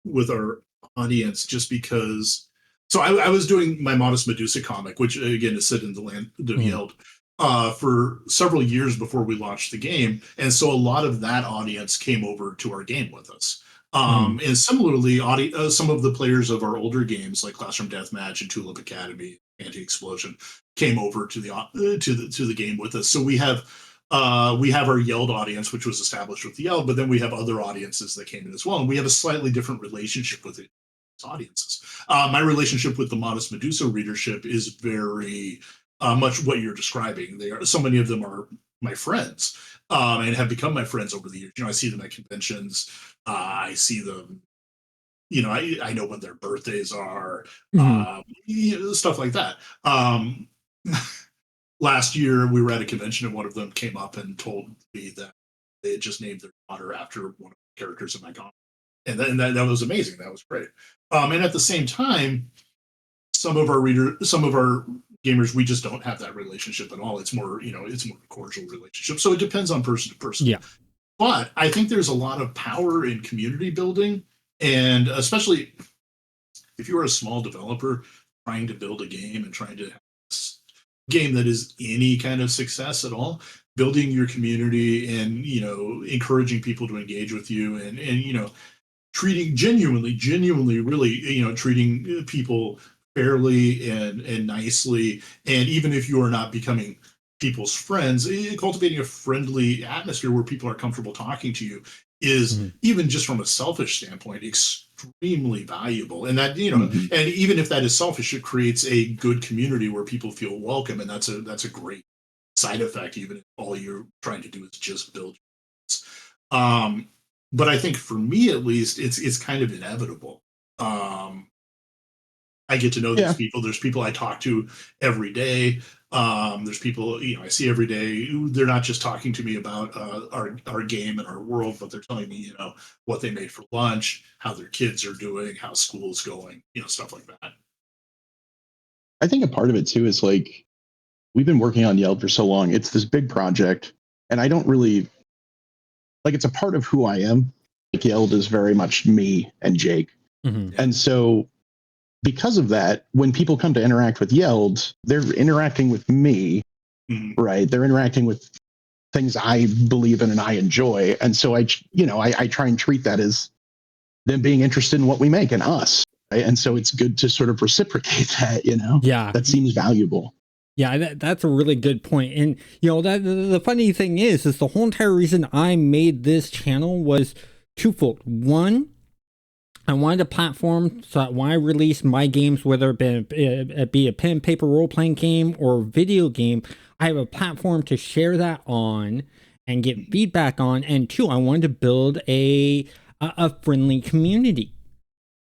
with our audience, just because. So I was doing my Modest Medusa comic, which again is set in the land of Yeld, for several years before we launched the game, and so a lot of that audience came over to our game with us. And similarly, some of the players of our older games, like Classroom Deathmatch and Tulip Academy, Anti-Explosion, came over to the game with us. So we have our Yeld audience, which was established with the Yeld, but then we have other audiences that came in as well, and we have a slightly different relationship with it. Audiences. My relationship with the Modest Medusa readership is very much what you're describing. So many of them are my friends and have become my friends over the years. I see them at conventions. I see them. I know when their birthdays are. Stuff like that. Last year we were at a convention and one of them came up and told me that they had just named their daughter after one of the characters in my comic. And that was amazing. That was great. And at the same time, some of our gamers, we just don't have that relationship at all. It's more, it's more a cordial relationship. So it depends on person to person. Yeah. But I think there's a lot of power in community building, and especially if you're a small developer trying to build a game and trying to have this game that is any kind of success at all, building your community and encouraging people to engage with you, and treating genuinely, really, treating people fairly and nicely. And even if you are not becoming people's friends, cultivating a friendly atmosphere where people are comfortable talking to you is, even just from a selfish standpoint, extremely valuable. And that, and even if that is selfish, it creates a good community where people feel welcome. And that's a great side effect, even if all you're trying to do is just build. But I think for me, at least, it's kind of inevitable. I get to know these people. There's people I talk to every day. There's people I see every day. They're not just talking to me about our game and our world, but they're telling me what they made for lunch, how their kids are doing, how school's going, stuff like that. I think a part of it too is like, we've been working on Yeld for so long. It's this big project, and I don't really. Like, it's a part of who I am. Like, Yeld is very much me and Jake. And so because of that, when people come to interact with Yeld, they're interacting with me, right? They're interacting with things I believe in and I enjoy. And so I try and treat that as them being interested in what we make and us. Right? And so it's good to sort of reciprocate that, Yeah. That seems valuable. Yeah, that's a really good point. And, that the funny thing is the whole entire reason I made this channel was twofold. One, I wanted a platform so that when I release my games, whether it be a pen and paper role-playing game or video game, I have a platform to share that on and get feedback on. And two, I wanted to build a friendly community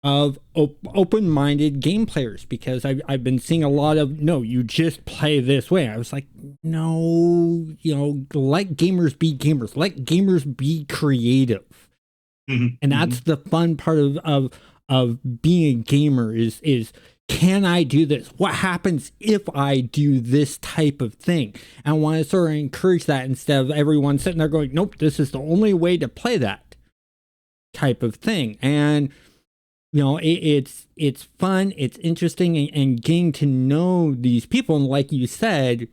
of open-minded game players, because I've been seeing a lot of, no, you just play this way. I was like, no, let gamers be gamers. Let gamers be creative. And that's the fun part of being a gamer is can I do this? What happens if I do this type of thing? And I want to sort of encourage that instead of everyone sitting there going, nope, this is the only way to play that type of thing. And it's fun, it's interesting, and getting to know these people, and like you said,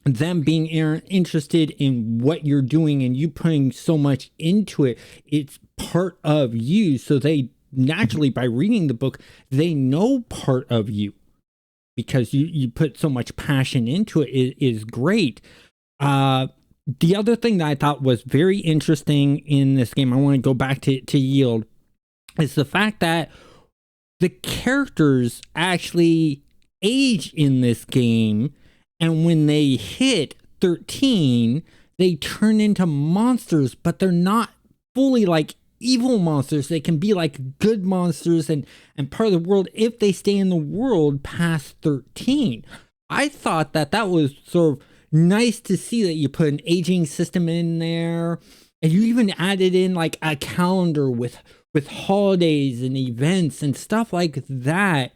them being interested in what you're doing and you putting so much into it, it's part of you. So they naturally, by reading the book, they know part of you. because you put so much passion into it is great. The other thing that I thought was very interesting in this game, I want to go back to Yield, is the fact that the characters actually age in this game, and when they hit 13, they turn into monsters, but they're not fully like evil monsters. They can be like good monsters and part of the world if they stay in the world past 13. I thought that was sort of nice to see that you put an aging system in there, and you even added in like a calendar with holidays and events and stuff like that.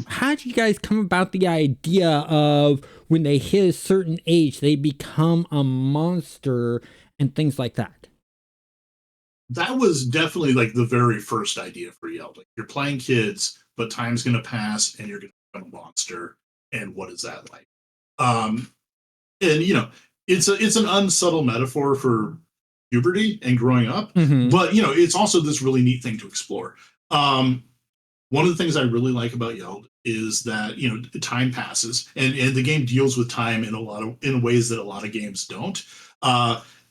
How did you guys come about the idea of when they hit a certain age, they become a monster and things like that? That was definitely like the very first idea for Yeld. Like, you're playing kids, but time's going to pass and you're going to become a monster. And what is that like? And it's an unsubtle metaphor for puberty and growing up, but it's also this really neat thing to explore. One of the things I really like about Yeld is that time passes, and the game deals with time in ways that a lot of games don't.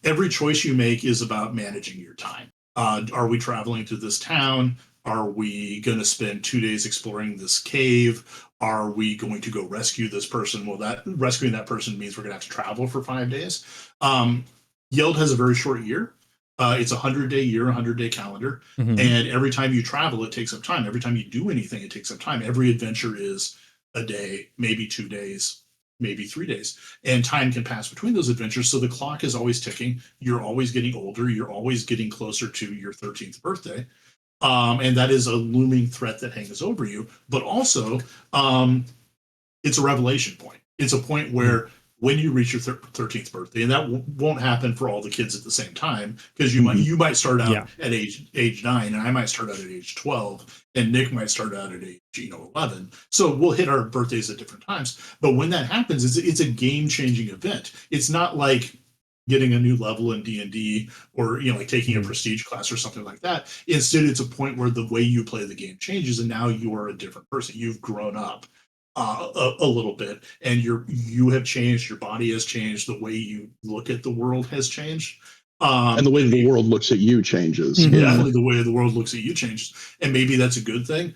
Every choice you make is about managing your time. Are we traveling to this town? Are we going to spend 2 days exploring this cave? Are we going to go rescue this person? Well, that rescuing that person means we're going to have to travel for 5 days. Yeld has a very short year. It's a 100-day year, 100-day calendar. And every time you travel, it takes up time. Every time you do anything, it takes up time. Every adventure is a day, maybe 2 days, maybe 3 days. And time can pass between those adventures. So the clock is always ticking. You're always getting older. You're always getting closer to your 13th birthday. And that is a looming threat that hangs over you. But also, it's a revelation point. It's a point where when you reach your 13th birthday, and that won't happen for all the kids at the same time, because you might start out at age 9, and I might start out at age 12, and Nick might start out at age 11. So we'll hit our birthdays at different times. But when that happens, it's a game-changing event. It's not like getting a new level in D&D or like taking a prestige class or something like that. Instead, it's a point where the way you play the game changes, and now you are a different person. You've grown up a little bit, and you have changed. Your body has changed. The way you look at the world has changed, and the way the world looks at you changes. Definitely, the way the world looks at you changes, and maybe that's a good thing.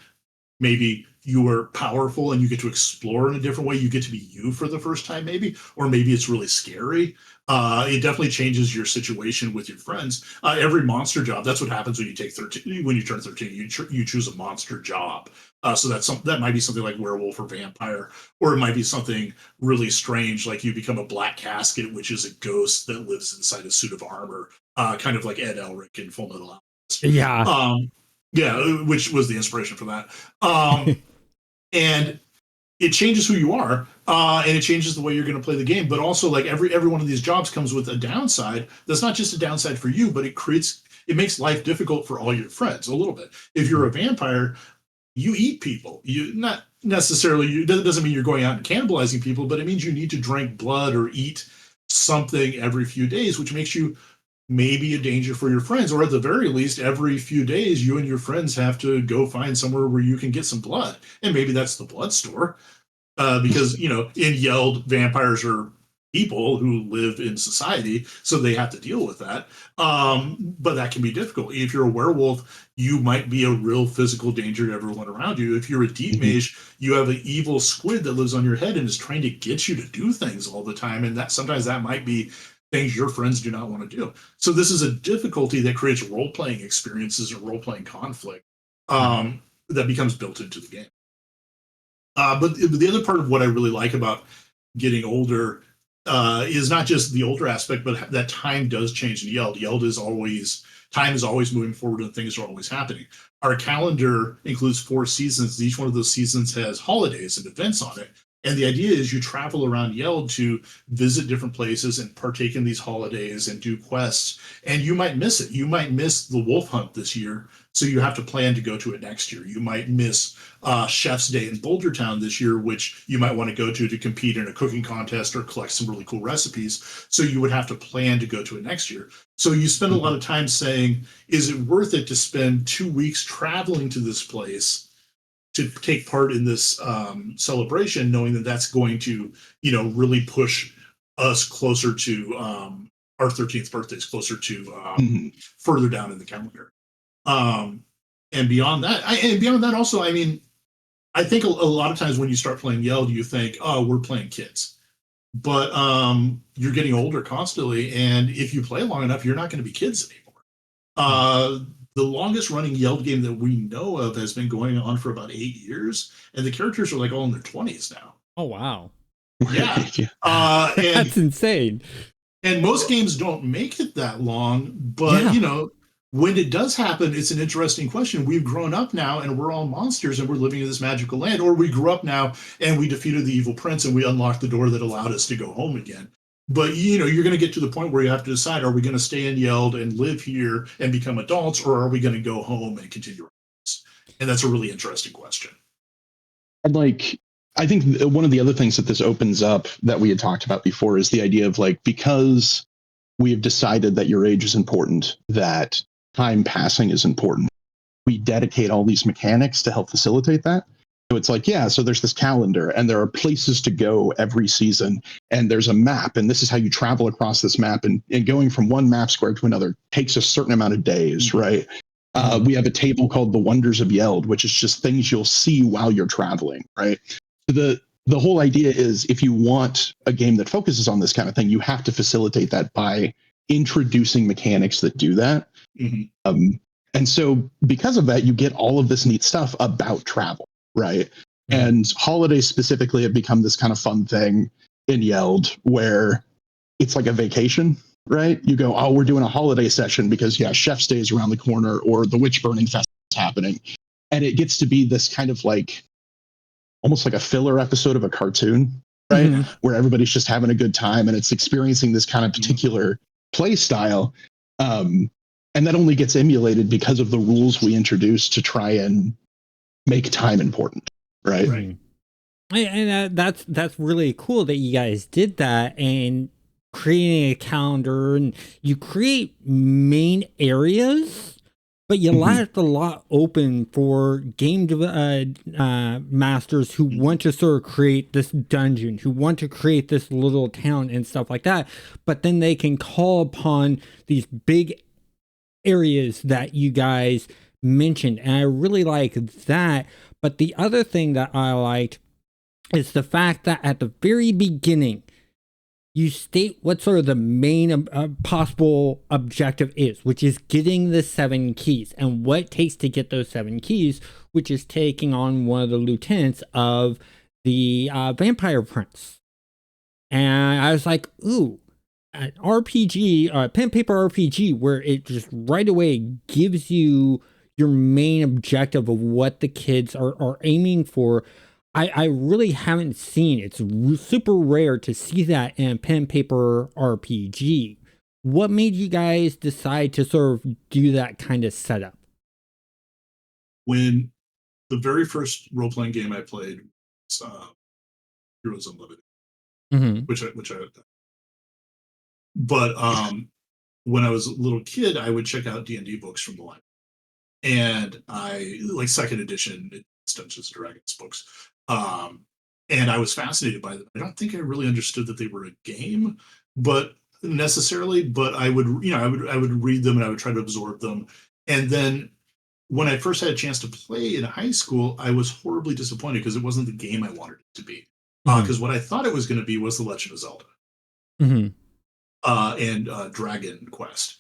Maybe you are powerful and you get to explore in a different way. You get to be you for the first time, maybe, or maybe it's really scary. It definitely changes your situation with your friends. Every monster job, that's what happens when you take 13. When you turn 13, you choose a monster job. So that might be something like werewolf or vampire, or it might be something really strange, like you become a black casket, which is a ghost that lives inside a suit of armor, kind of like Ed Elric in Full Metal Alchemist. Which was the inspiration for that. And it changes who you are, and it changes the way you're going to play the game. But also, like every one of these jobs comes with a downside. That's not just a downside for you, but it makes life difficult for all your friends a little bit. If you're a vampire, you eat people. You not necessarily. That doesn't mean you're going out and cannibalizing people, but it means you need to drink blood or eat something every few days, which makes you maybe a danger for your friends, or at the very least, every few days, you and your friends have to go find somewhere where you can get some blood. And maybe that's the blood store, because, in Yeld, vampires are people who live in society, so they have to deal with that. But that can be difficult. If you're a werewolf, you might be a real physical danger to everyone around you. If you're a deep mage, you have an evil squid that lives on your head and is trying to get you to do things all the time. And sometimes that might be things your friends do not want to do. So this is a difficulty that creates role-playing experiences or role-playing conflict that becomes built into the game. But the other part of what I really like about getting older is not just the older aspect, but that time does change in Yeld. Time is always moving forward and things are always happening. Our calendar includes 4 seasons. Each one of those seasons has holidays and events on it. And the idea is you travel around Yeld to visit different places and partake in these holidays and do quests. And you might miss it. You might miss the wolf hunt this year, so you have to plan to go to it next year. You might miss Chef's Day in Boulder Town this year, which you might want to go to compete in a cooking contest or collect some really cool recipes. So you would have to plan to go to it next year. So you spend a lot of time saying, is it worth it to spend 2 weeks traveling to this place to take part in this celebration, knowing that that's going to, really push us closer to our 13th birthdays, closer to further down in the calendar. And beyond that, also, I mean, I think a lot of times when you start playing Yeld, you think, oh, we're playing kids. But you're getting older constantly, and if you play long enough, you're not going to be kids anymore. The longest running Yeld game that we know of has been going on for about 8 years, and the characters are like all in their 20s now. Oh, wow. Yeah. That's insane. And most games don't make it that long, but when it does happen, it's an interesting question. We've grown up now and we're all monsters and we're living in this magical land, or we grew up now and we defeated the evil prince and we unlocked the door that allowed us to go home again. But you're going to get to the point where you have to decide, are we going to stay in Yeld and live here and become adults, or are we going to go home and continue our lives? And that's a really interesting question. And I think one of the other things that this opens up that we had talked about before is the idea of because we have decided that your age is important, that time passing is important. We dedicate all these mechanics to help facilitate that. So it's so there's this calendar and there are places to go every season and there's a map and this is how you travel across this map and going from one map square to another takes a certain amount of days, right? We have a table called the Wonders of Yeld, which is just things you'll see while you're traveling, right? The whole idea is if you want a game that focuses on this kind of thing, you have to facilitate that by introducing mechanics that do that. And so because of that, you get all of this neat stuff about travel, right? And holidays specifically have become this kind of fun thing in Yeld where it's like a vacation, right? You go, oh, we're doing a holiday session because Chef's Day is around the corner or the Witch Burning Fest is happening. And it gets to be this kind of almost like a filler episode of a cartoon, right? Where everybody's just having a good time and it's experiencing this kind of particular play style. And that only gets emulated because of the rules we introduce to try and make time important, right? And that's really cool that you guys did that and creating a calendar, and you create main areas, but you left a lot open for game masters who want to sort of create this dungeon, who want to create this little town and stuff like that. But then they can call upon these big areas that you guys mentioned. And I really like that. But the other thing that I liked is the fact that at the very beginning, you state what sort of the main possible objective is, which is getting the 7 keys and what it takes to get those 7 keys, which is taking on one of the lieutenants of the vampire prince. And I was like, ooh, an RPG, pen paper RPG, where it just right away gives you your main objective of what the kids are aiming for. I really haven't seen, it's super rare to see that in a pen paper RPG. What made you guys decide to sort of do that kind of setup? When the very first role-playing game I played was Heroes Unlimited, which I but when I was a little kid, I would check out D&D books from the library, and I like second edition Dungeons and Dragons books. And I was fascinated by them. I don't think I really understood that they were a game, but I would, I would read them and I would try to absorb them. And then when I first had a chance to play in high school, I was horribly disappointed because it wasn't the game I wanted it to be. Because what I thought it was going to be was The Legend of Zelda. And Dragon Quest,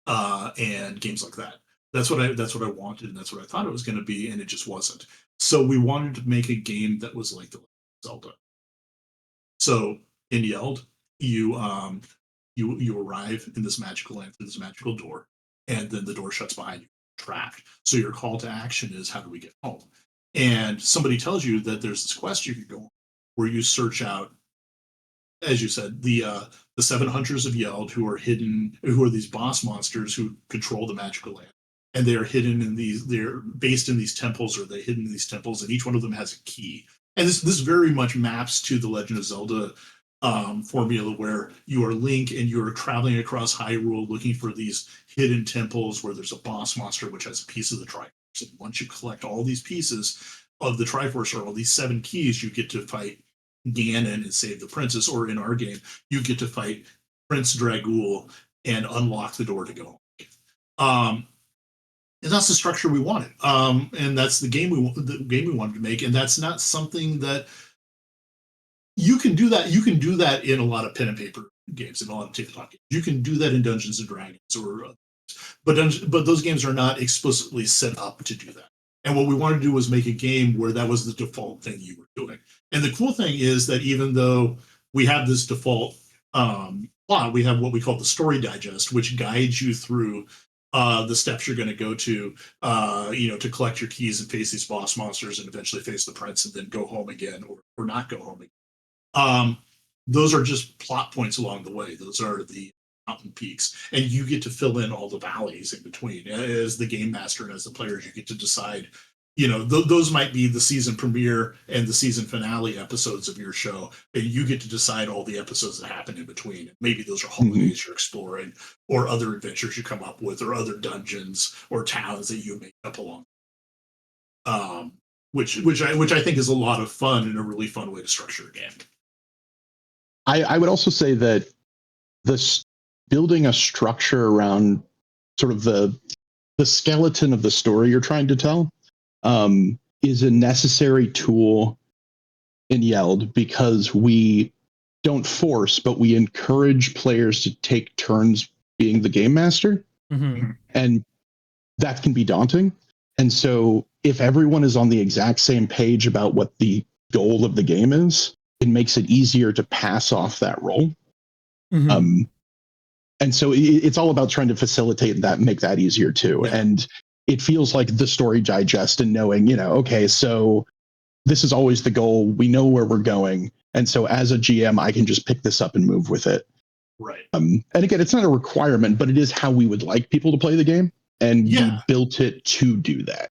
and games like that. That's what I wanted, and that's what I thought it was going to be, and it just wasn't. So we wanted to make a game that was like The Legend of Zelda. So in Yeld, you arrive in this magical land through this magical door, and then the door shuts behind you, trapped. So your call to action is, how do we get home? And somebody tells you that there's this quest you can go on where you search out, as you said, the 7 hunters of Yeld, who are these boss monsters who control the magical land. And they are hidden in they're based in these temples, or they're hidden in these temples, and each one of them has a key. And this very much maps to the Legend of Zelda formula, where you are Link and you are traveling across Hyrule looking for these hidden temples where there's a boss monster which has a piece of the Triforce. And once you collect all these pieces, of the Triforce are all these 7 keys. You get to fight Ganon and save the princess, or in our game, you get to fight Prince Dragul and unlock the door to go. And that's the structure we wanted, and that's the game we wanted to make. And that's not something that you can do that. You can do that in a lot of pen and paper games, in a lot of tabletop games. You can do that in Dungeons and Dragons, but those games are not explicitly set up to do that. And what we wanted to do was make a game where that was the default thing you were doing. And the cool thing is that even though we have this default plot, we have what we call the story digest, which guides you through the steps you're going to go to, to collect your keys and face these boss monsters and eventually face the prince and then go home again, or not go home again. Those are just plot points along the way. Those are the mountain peaks, and you get to fill in all the valleys in between. As the game master and as the players, you get to decide, those might be the season premiere and the season finale episodes of your show, and you get to decide all the episodes that happen in between. Maybe those are holidays you're exploring, or other adventures you come up with, or other dungeons or towns that you make up along. Which I think is a lot of fun and a really fun way to structure a game. I would also say that this building a structure around sort of the skeleton of the story you're trying to tell is a necessary tool in Yeld, because we don't force, but we encourage players to take turns being the game master. Mm-hmm. And that can be daunting. And so if everyone is on the exact same page about what the goal of the game is, it makes it easier to pass off that role. Mm-hmm. And so it's all about trying to facilitate that, make that easier too. Yeah. And it feels like the story digest and knowing, okay, so this is always the goal. We know where we're going. And so as a GM, I can just pick this up and move with it. Right. And again, it's not a requirement, but it is how we would like people to play the game. And we built it to do that.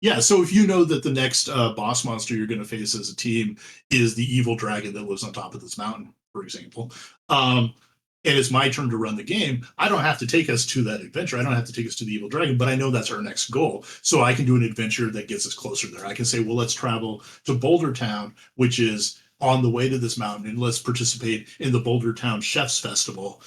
Yeah, so if you know that the next boss monster you're going to face as a team is the evil dragon that lives on top of this mountain, for example, and it's my turn to run the game, I don't have to take us to that adventure. I don't have to take us to the evil dragon, but I know that's our next goal. So I can do an adventure that gets us closer there. I can say, well, let's travel to Boulder Town, which is on the way to this mountain, and let's participate in the Boulder Town Chefs Festival,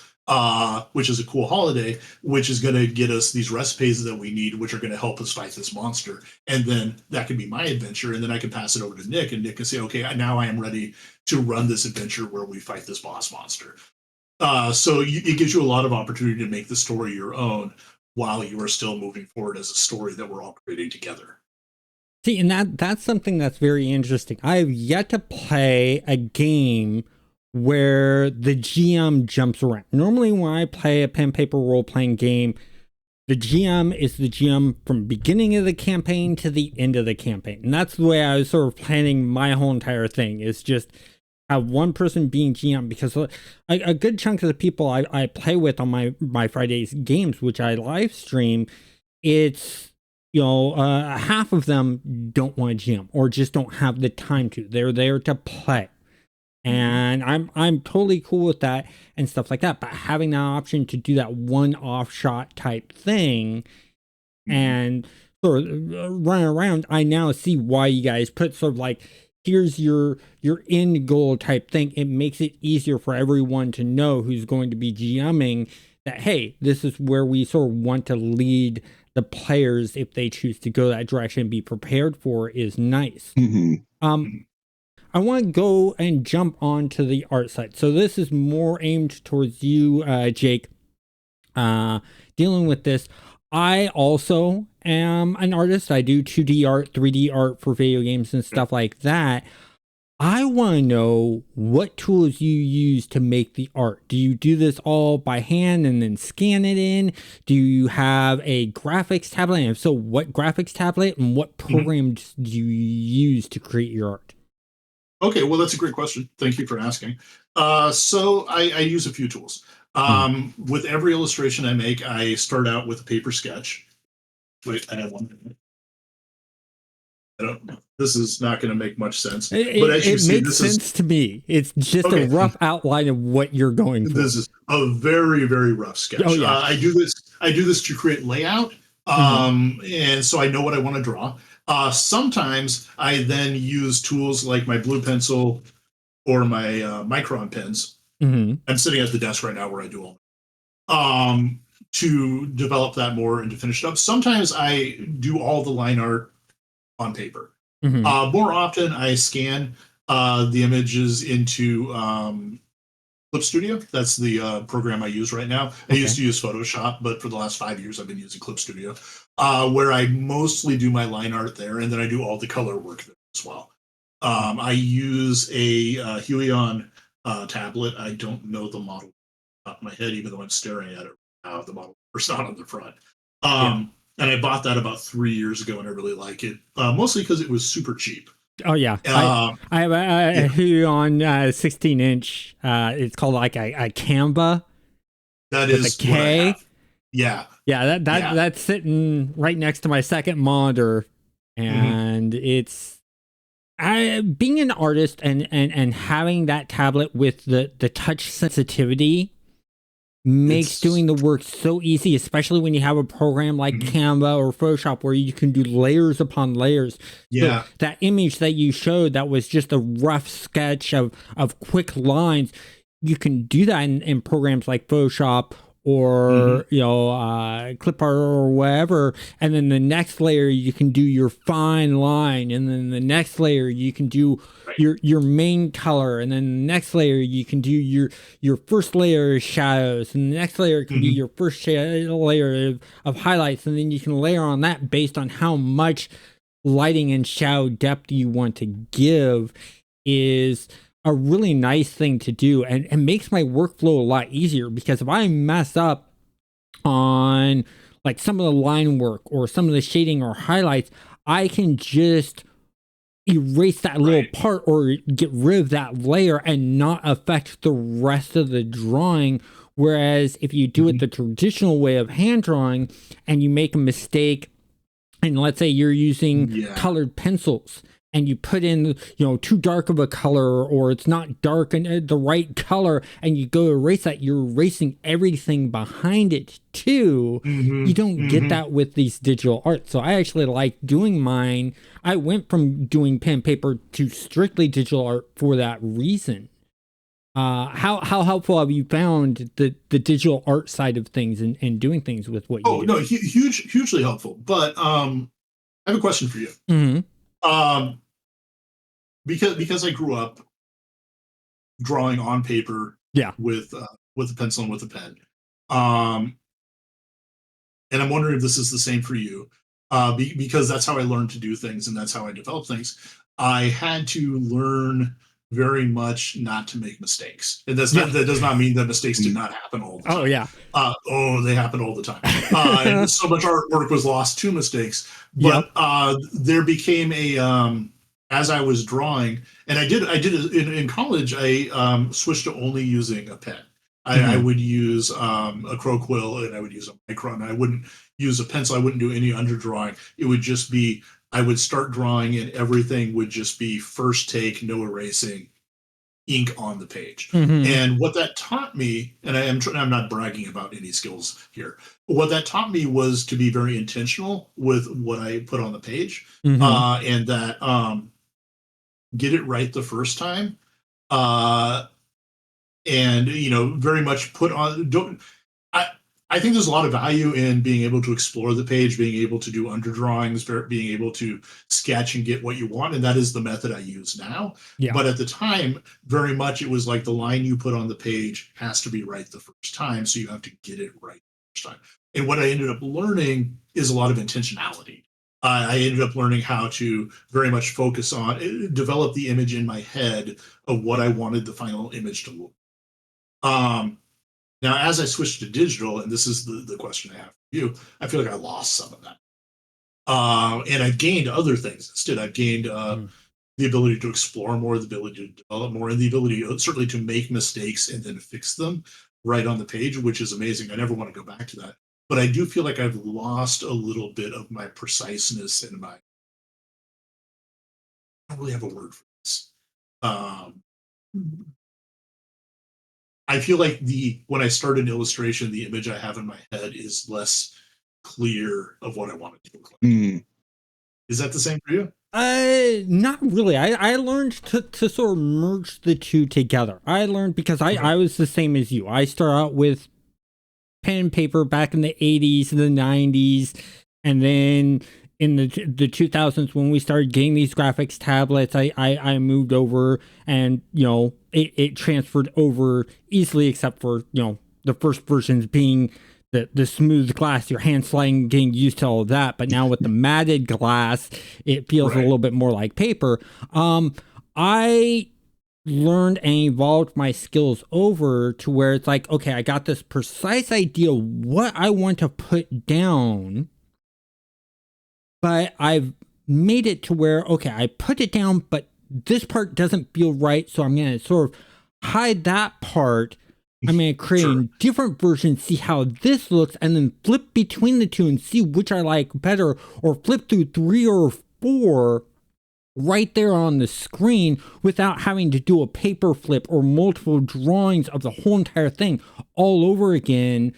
which is a cool holiday, which is going to get us these recipes that we need, which are going to help us fight this monster. And then that can be my adventure. And then I can pass it over to Nick, and Nick can say, okay, now I am ready to run this adventure where we fight this boss monster. So it gives you a lot of opportunity to make the story your own while you are still moving forward as a story that we're all creating together. See, and that's something that's very interesting. I have yet to play a game where the GM jumps around. Normally when I play a pen paper role playing game, the GM is the GM from beginning of the campaign to the end of the campaign. And that's the way I was sort of planning my whole entire thing, is just have one person being GM, because a good chunk of the people I play with on my Fridays games, which I live stream, it's, half of them don't want to GM or just don't have the time to. They're there to play. And I'm totally cool with that and stuff like that. But having that option to do that one-off shot type thing and sort of run around, I now see why you guys put sort of like, here's your end goal type thing. It makes it easier for everyone to know who's going to be GMing that, hey, this is where we sort of want to lead the players if they choose to go that direction and be prepared for is nice. I want to go and jump onto the art side. So this is more aimed towards you, Jake, dealing with this. I also am an artist. I do 2D art, 3D art for video games and stuff like that. I want to know what tools you use to make the art. Do you do this all by hand and then scan it in? Do you have a graphics tablet? And if so, what graphics tablet and what programs do you use to create your art? Okay, well, that's a great question. Thank you for asking. So I use a few tools. With every illustration I make, I start out with a paper sketch. Wait, I have one. I don't know. This is not going to make much sense. But as you see, makes sense to me. It's just a rough outline of what you're going for. This is a very, very rough sketch. Oh, yeah. I do this to create layout. And so I know what I want to draw. Sometimes I then use tools like my blue pencil or my Micron pens. Mm-hmm. I'm sitting at the desk right now where I do all to develop that more and to finish it up. Sometimes I do all the line art on paper. Mm-hmm. More often, I scan the images into Clip Studio. That's the program I use right now. I used Okay. to use Photoshop, but for the last 5 years, I've been using Clip Studio, where I mostly do my line art there, and then I do all the color work there as well. I use a Huion tablet. I don't know the model off my head, even though I'm staring at it now. The model is not on the front. Yeah. And I bought that about 3 years ago, and I really like it, mostly because it was super cheap. Oh yeah, Um, I have a yeah, Huion 16-inch. It's called like a Canva that with a is what I K. have. Yeah, Yeah, yeah. that's sitting right next to my second monitor, Hmm. and it's I being an artist and having that tablet with the touch sensitivity makes It's doing the work so easy, especially when you have a program like mhm. Canva or Photoshop where you can do layers upon layers. So Yeah. that image that you showed that was just a rough sketch of quick lines, you can do that in programs like Photoshop Hmm. or clip art or whatever, and then the next layer you can do your fine line, and then the next layer you can do Right. your main color, and then the next layer you can do your first layer of shadows, and the next layer can be Hmm. your first layer of highlights, and then you can layer on that based on how much lighting and shadow depth you want to give is a really nice thing to do, and makes my workflow a lot easier, because if I mess up on like some of the line work or some of the shading or highlights, I can just erase that little Right. part or get rid of that layer and not affect the rest of the drawing. Whereas if you do it Hmm. the traditional way of hand drawing and you make a mistake, and let's say you're using Yeah. colored pencils and you put in too dark of a color, or it's not dark and the right color, and you go erase that, you're erasing everything behind it too. Hmm. You don't get Hmm. that with these digital art. So I actually like doing mine. I went from doing pen and paper to strictly digital art for that reason. How helpful have you found the digital art side of things and doing things with what you Oh do? no, hugely helpful. But I have a question for you. Mm-hmm. Um, because I grew up drawing on paper Yeah. with a pencil and with a pen. Um, and I'm wondering if this is the same for you, because that's how I learned to do things and that's how I develop things. I had to learn very much not to make mistakes, and Yeah. that does not mean that mistakes did Mm. not happen all the Oh time. yeah. They happen all the time, and so much artwork was lost to mistakes. Yep. But there became a as I was drawing, and I did it in college. I switched to only using a pen. I Mhm. would use a crow quill and I would use a micron. I wouldn't use a pencil. I wouldn't do any underdrawing. It would just be I would start drawing and everything would just be first take, no erasing, ink on the page. Mhm. And what that taught me, and I'm not bragging about any skills here. What that taught me was to be very intentional with what I put on the page, Mhm. and that get it right the first time. Uh, and very much put on don't I I think there's a lot of value in being able to explore the page, being able to do underdrawings, being able to sketch and get what you want, and that is the method I use now. Yeah. But at the time, very much it was like the line you put on the page has to be right the first time, so you have to get it right the first time. And what I ended up learning is a lot of intentionality. I ended up learning how to very much focus on develop the image in my head of what I wanted the final image to look. Um, Now, as I switched to digital, and this is the question I have for you, I feel like I lost some of that. And I've gained other things instead. I've gained Mhm. the ability to explore more, the ability to develop more, and the ability certainly to make mistakes and then fix them right on the page, which is amazing. I never want to go back to that. But I do feel like I've lost a little bit of my preciseness and my, I don't really have a word for this. Um, I feel like the when I start an illustration, the image I have in my head is less clear of what I want it to look like. Mm. Is that the same for you? Not really. I learned to sort of merge the two together. I learned because I was the same as you. I started out with pen and paper back in the 80s and the 90s, and then in the 2000s when we started getting these graphics tablets, I moved over, and it transferred over easily, except for the first versions being the smooth glass, your hand sliding, getting used to all of that. But now with the matted glass, it feels a little bit more like paper. I learned and evolved my skills over to where it's like, okay, I got this precise idea what I want to put down, but I've made it to where, okay, I put it down, but this part doesn't feel right, so I'm going to sort of hide that part. I'm going to create a different version, see how this looks, and then flip between the two and see which I like better, or flip through 3 or 4 right there on the screen without having to do a paper flip or multiple drawings of the whole entire thing all over again,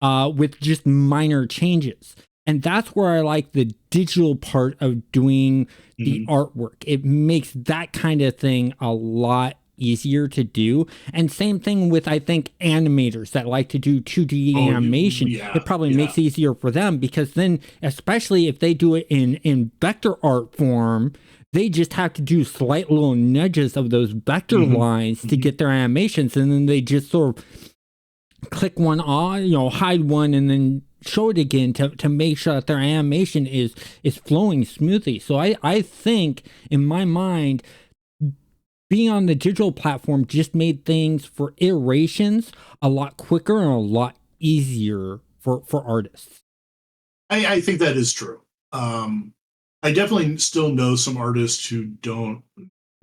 with just minor changes. And that's where I like the digital part of doing the artwork. It makes that kind of thing a lot easier to do. And same thing with, I think, animators that like to do 2D animation. It probably makes it easier for them, because then, especially if they do it in vector art form, they just have to do slight little nudges of those vector lines to get their animations, and then they just sort of click one on, hide one, and then show it again to make sure that their animation is flowing smoothly. So I think, in my mind, being on the digital platform just made things for iterations a lot quicker and a lot easier for artists. I think that is true. I definitely still know some artists who don't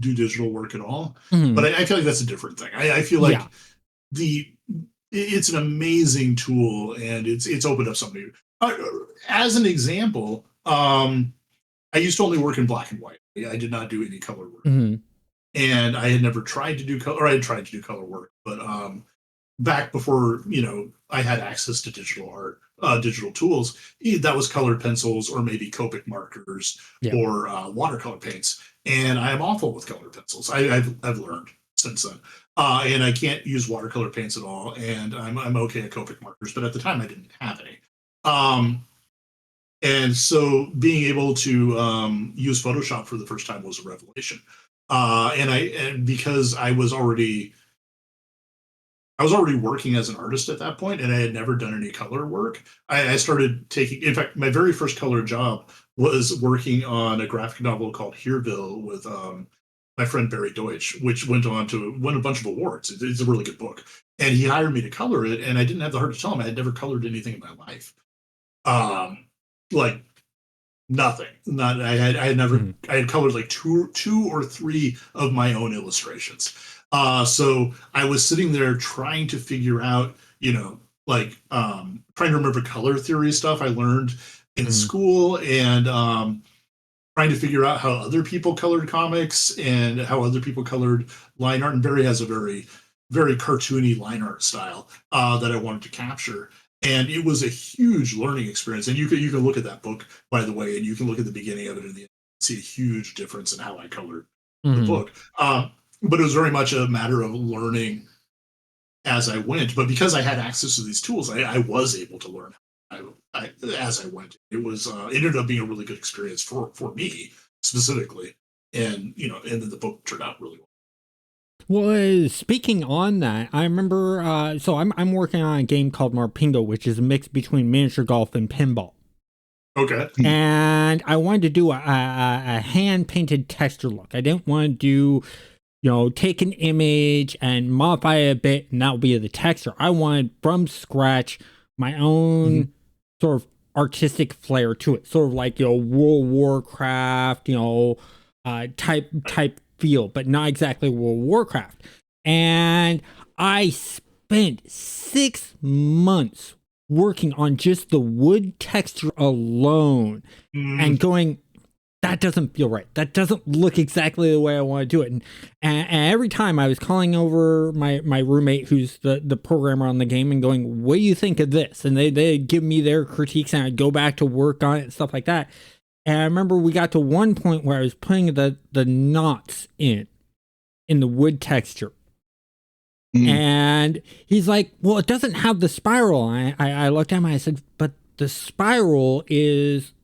do digital work at all, but I feel like that's a different thing. I feel like it's an amazing tool, and it's opened up something. As an example, I used to only work in black and white. I did not do any color work, and I had never tried to do color. Or I had tried to do color work, but back before I had access to digital art, digital tools, that was colored pencils or maybe Copic markers or watercolor paints. And I am awful with colored pencils. I've learned since then, and I can't use watercolor paints at all. And I'm okay at Copic markers, but at the time I didn't have any. And so being able to use Photoshop for the first time was a revelation. And because I was already working as an artist at that point, and I had never done any color work. I started taking, in fact, my very first color job was working on a graphic novel called Hereville with my friend Barry Deutsch, which went on to win a bunch of awards. It's a really good book. And he hired me to color it, and I didn't have the heart to tell him I had never colored anything in my life. Like nothing. Not I had never I had colored like two or three of my own illustrations. So I was sitting there trying to figure out, trying to remember color theory stuff I learned in school, and trying to figure out how other people colored comics and how other people colored line art. And Barry has a very, very cartoony line art style that I wanted to capture. And it was a huge learning experience. And you can look at that book, by the way, and you can look at the beginning of it and see a huge difference in how I colored the book. But it was very much a matter of learning as I went. But because I had access to these tools, I was able to learn as I went. It was it ended up being a really good experience for me specifically, and and then the book turned out really well. Well, speaking on that, I remember. So I'm working on a game called Marpingo, which is a mix between miniature golf and pinball. Okay. And I wanted to do a hand painted texture look. I didn't want to do, take an image and modify it a bit, and that would be the texture. I wanted from scratch my own sort of artistic flair to it, sort of like World of Warcraft, type feel, but not exactly World of Warcraft. And I spent 6 months working on just the wood texture alone and going, that doesn't feel right. That doesn't look exactly the way I want to do it. And every time I was calling over my roommate, who's the programmer on the game, and going, what do you think of this? And they'd give me their critiques, and I'd go back to work on it and stuff like that. And I remember we got to one point where I was putting the knots in the wood texture. And he's like, well, it doesn't have the spiral. I looked at him and I said, but the spiral is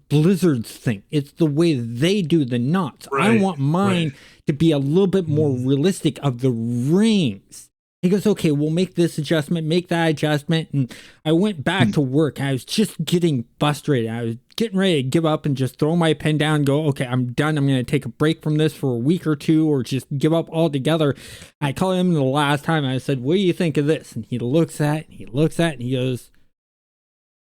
Blizzard's thing. It's the way they do the knots. I want mine to be a little bit more realistic of the rings. He goes, okay, we'll make this adjustment, make that adjustment. And I went back to work. I was just getting frustrated. I was getting ready to give up and just throw my pen down and go, okay, I'm done. I'm going to take a break from this for a week or two or just give up altogether. I called him the last time. I said, what do you think of this? And he looks at it, and he goes,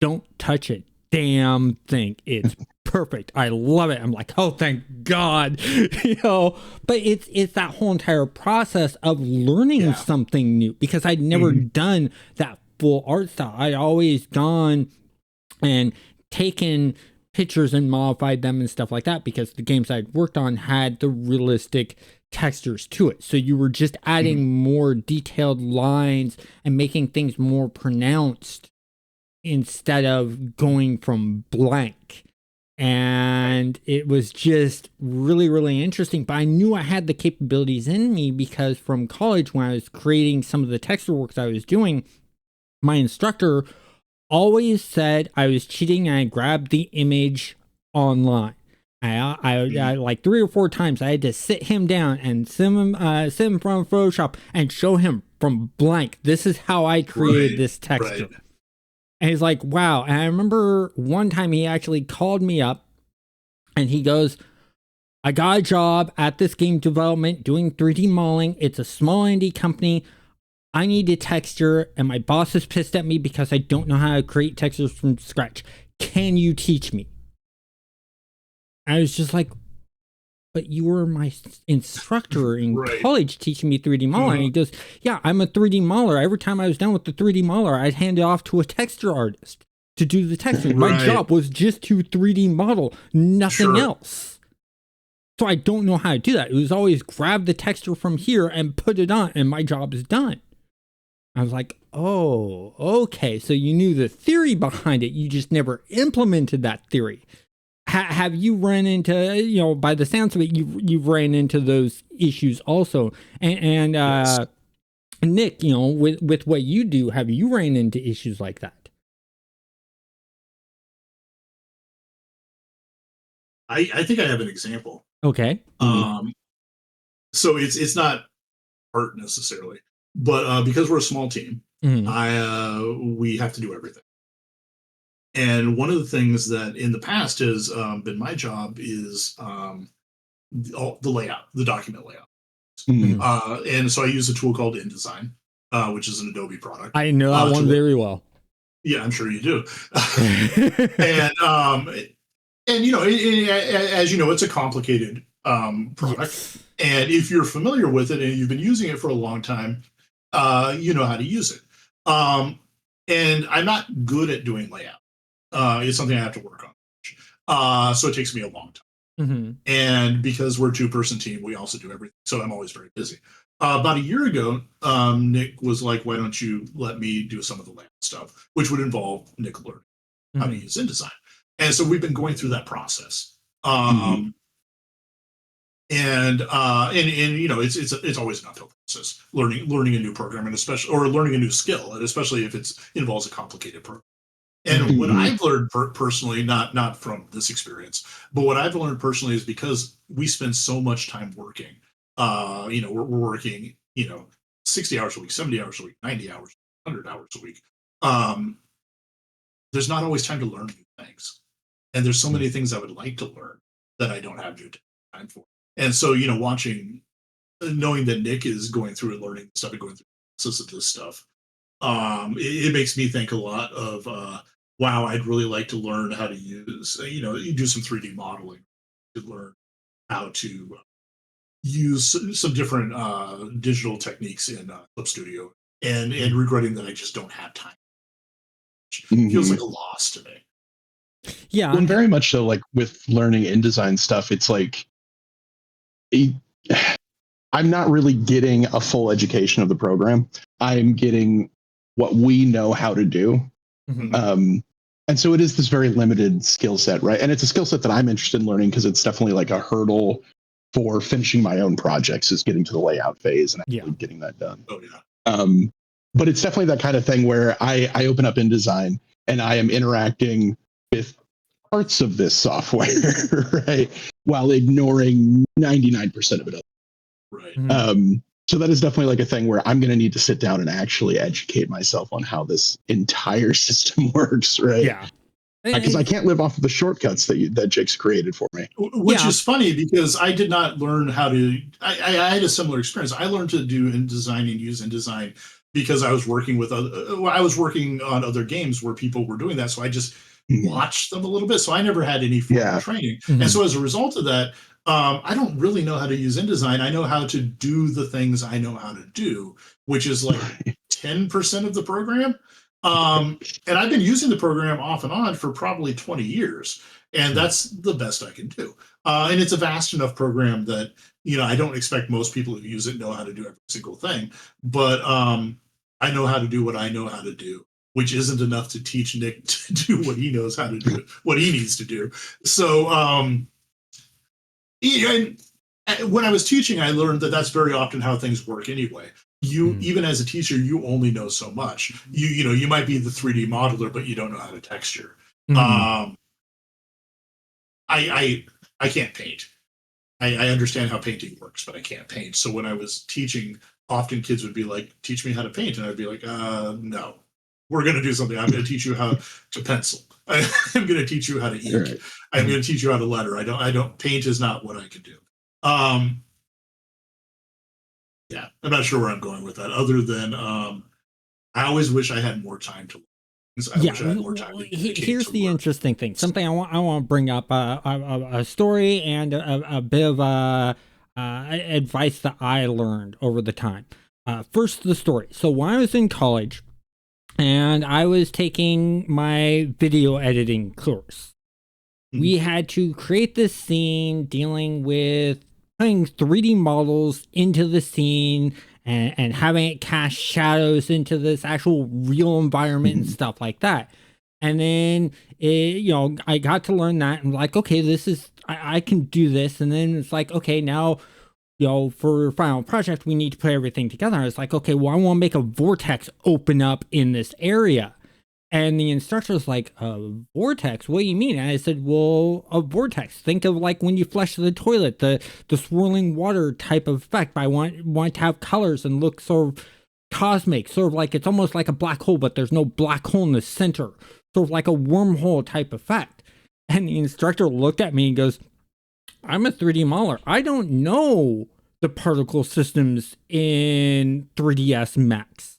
don't touch it. Damn thing. It's perfect. I love it. I'm like, oh, thank God. But it's that whole entire process of learning something new, because I'd never done that full art style. I'd always gone and taken pictures and modified them and stuff like that, because the games I'd worked on had the realistic textures to it. So you were just adding more detailed lines and making things more pronounced instead of going from blank. And it was just really, really interesting. But I knew I had the capabilities in me, because from college, when I was creating some of the texture works I was doing, my instructor always said I was cheating, and I grabbed the image online. I like 3 or 4 times I had to sit him down and sit him in front of Photoshop and show him from blank, this is how I created this texture. And he's like, wow. And I remember one time he actually called me up and he goes, I got a job at this game development doing 3D modeling. It's a small indie company. I need a texture, and my boss is pissed at me because I don't know how to create textures from scratch. Can you teach me? I was just like, but you were my instructor in college teaching me 3D modeling. And he goes, yeah, I'm a 3D modeler. Every time I was done with the 3D modeler, I'd hand it off to a texture artist to do the texture. My job was just to 3D model, nothing else. So I don't know how to do that. It was always grab the texture from here and put it on, and my job is done. I was like, oh, okay. So you knew the theory behind it. You just never implemented that theory. Have you run into, by the sounds of it, you've ran into those issues also? And yes. Nick, with what you do, have you ran into issues like that? I think I have an example. Okay. So it's not art necessarily, but because we're a small team, we have to do everything. And one of the things that in the past has been my job is the layout, the document layout. And so I use a tool called InDesign, which is an Adobe product. I know that one very well. Yeah, I'm sure you do. And as you know, it's a complicated product. Yes. And if you're familiar with it and you've been using it for a long time, you know how to use it. And I'm not good at doing layout. It's something I have to work on. So it takes me a long time. And because we're a 2-person team, we also do everything. So I'm always very busy. About a year ago, Nick was like, why don't you let me do some of the layout stuff, which would involve Nick learning how to use InDesign. And so we've been going through that process. And it's always an uphill process, learning a new program, and especially, or learning a new skill, and especially if it involves a complicated program. And what I've learned personally, not from this experience, but what I've learned personally is because we spend so much time working, we're working, 60 hours a week, 70 hours a week, 90 hours, 100 hours a week. There's not always time to learn new things. And there's so many things I would like to learn that I don't have time for. And so, knowing that Nick is going through and learning stuff and going through the process of this stuff, it makes me think a lot of, wow, I'd really like to learn how to use, you do some 3D modeling to learn how to use some different digital techniques in Clip Studio, and regretting that I just don't have time. It feels like a loss to me. Yeah. And very much so, like with learning InDesign stuff, it's like, I'm not really getting a full education of the program. I'm getting what we know how to do. And so it is this very limited skill set, right? And it's a skill set that I'm interested in learning because it's definitely like a hurdle for finishing my own projects is getting to the layout phase and actually getting that done. Oh yeah. But it's definitely that kind of thing where I open up InDesign and I am interacting with parts of this software, right? While ignoring 99% of it. Right. So that is definitely like a thing where I'm going to need to sit down and actually educate myself on how this entire system works, right? Yeah. Because I can't live off of the shortcuts that Jake's created for me. Which is funny because I did not learn how to. I had a similar experience. I learned to do InDesign and use InDesign because I was working on other games where people were doing that. So I just watched them a little bit. So I never had any formal training. And so as a result of that, I don't really know how to use InDesign. I know how to do the things I know how to do, which is like 10% of the program. And I've been using the program off and on for probably 20 years, and that's the best I can do. And it's a vast enough program that, I don't expect most people who use it know how to do every single thing, but I know how to do what I know how to do, which isn't enough to teach Nick to do what he knows how to do, what he needs to do. So, and when I was teaching, I learned that that's very often how things work anyway. Even as a teacher, you only know so much. You might be the 3D modeler, but you don't know how to texture. I can't paint. I understand how painting works, but I can't paint. So when I was teaching, often kids would be like, "Teach me how to paint," and I'd be like, "No, we're going to do something. I'm going to teach you how to pencil. I'm going to teach you how to ink. Right. I'm going to teach you how to letter. I don't. Paint is not what I can do." Yeah, I'm not sure where I'm going with that. Other than, I always wish I had more time to. Here's the interesting thing. Something I want to bring up. A story and a bit of advice that I learned over the time. First, the story. So when I was in college, and I was taking my video editing course, we had to create this scene dealing with putting 3D models into the scene and having it cast shadows into this actual real environment and stuff like that. And then, I got to learn that and like, okay, I can do this. And then it's like, okay, now, for final project, we need to put everything together. I was like, okay, well, I want to make a vortex open up in this area. And the instructor was like, a vortex? What do you mean? And I said, well, a vortex. Think of like when you flush the toilet, the swirling water type of effect. I want to have colors and look sort of cosmic, sort of like it's almost like a black hole, but there's no black hole in the center. Sort of like a wormhole type effect. And the instructor looked at me and goes, I'm a 3D modeler. I don't know the particle systems in 3ds Max.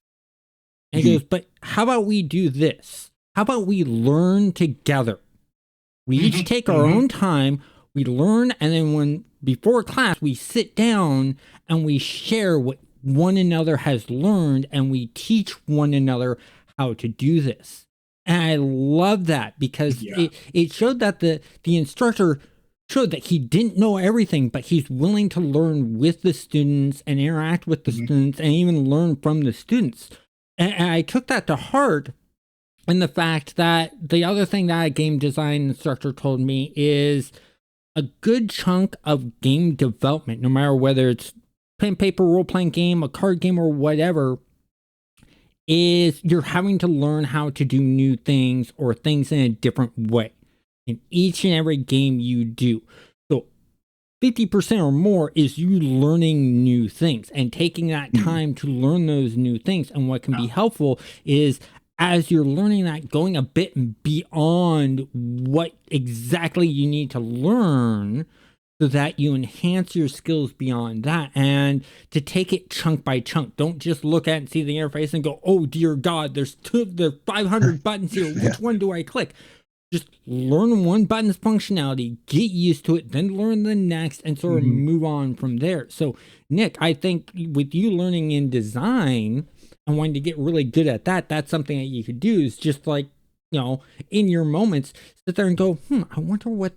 And he goes, but how about we do this? How about we learn together? We each take our own time, we learn, and then before class, we sit down and we share what one another has learned, and we teach one another how to do this. And I love that because it showed that the instructor showed that he didn't know everything, but he's willing to learn with the students and interact with the students and even learn from the students. And I took that to heart in the fact that the other thing that a game design instructor told me is a good chunk of game development, no matter whether it's pen and paper role-playing game, a card game, or whatever, is you're having to learn how to do new things or things in a different way in each and every game you do. 50% or more is you learning new things and taking that time to learn those new things. And what can be helpful is as you're learning that, going a bit beyond what exactly you need to learn so that you enhance your skills beyond that, and to take it chunk by chunk. Don't just look at and see the interface and go, oh dear God, there's 500 buttons here. Which one do I click? Just learn one button's functionality, get used to it, then learn the next, and sort of move on from there. So, Nick, I think with you learning InDesign and wanting to get really good at that, that's something that you could do is just like, in your moments, sit there and go, I wonder what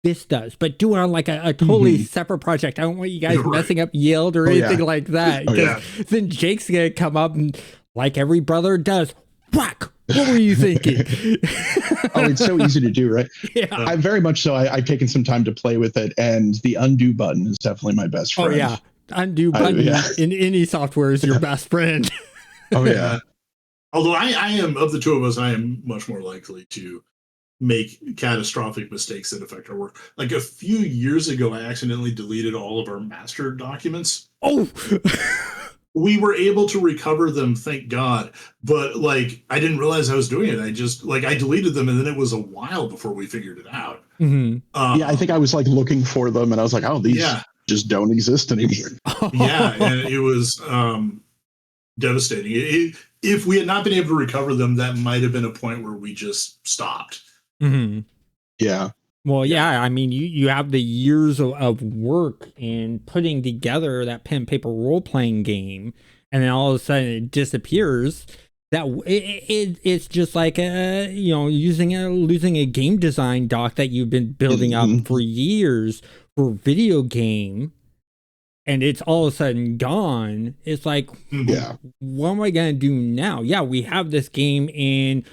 this does, but do it on like a totally separate project. I don't want you guys messing up Yeld or anything like that. Because then Jake's going to come up and, like every brother does, whack. What were you thinking? Oh, it's so easy to do, right? Yeah. I very much so. I've taken some time to play with it, and the undo button is definitely my best friend. Oh yeah, undo button in any software is your best friend. Oh yeah. Although I am, of the two of us, I am much more likely to make catastrophic mistakes that affect our work. Like a few years ago, I accidentally deleted all of our master documents. Oh. We were able to recover them, thank God. But like, I didn't realize I was doing it. I just I deleted them, and then it was a while before we figured it out. Mm-hmm. Yeah, I think I was like looking for them, and I was like, oh, these just don't exist anymore. Yeah, and it was devastating. If we had not been able to recover them, that might have been a point where we just stopped. Mm-hmm. Yeah. Well, yeah. I mean, you have the years of work in putting together that pen and paper role playing game, and then all of a sudden it disappears. That it's just like losing a game design doc that you've been building up for years for a video game, and it's all of a sudden gone. It's like, what am I gonna do now? Yeah, we have this game in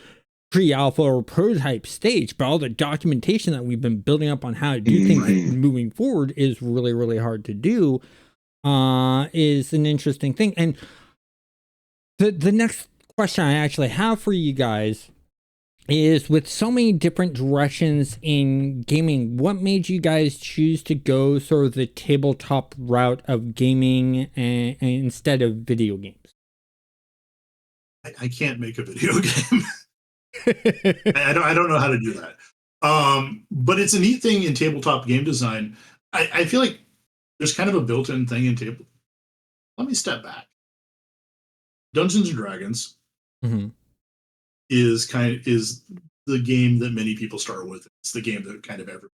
pre-alpha or prototype stage, but all the documentation that we've been building up on how to do things moving forward is really, really hard to do. Is an interesting thing. And the next question I actually have for you guys is, with so many different directions in gaming, what made you guys choose to go sort of the tabletop route of gaming and instead of video games? I can't make a video game. I don't know how to do that. But it's a neat thing in tabletop game design. I feel like there's kind of a built-in thing in table. Let me step back. Dungeons and Dragons is the game that many people start with. It's the game that kind of everyone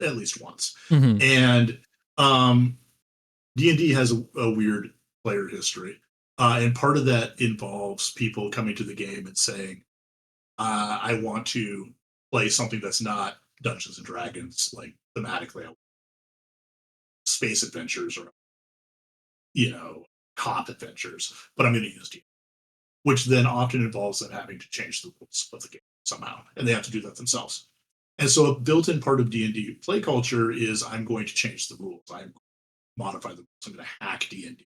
at least once. And D&D has a weird player history. And part of that involves people coming to the game and saying, I want to play something that's not Dungeons and Dragons, like thematically, space adventures or cop adventures, but I'm going to use D&D, which then often involves them having to change the rules of the game somehow, and they have to do that themselves. And so a built-in part of D&D play culture is I'm going to change the rules. I'm going to modify the rules. I'm going to hack D&D.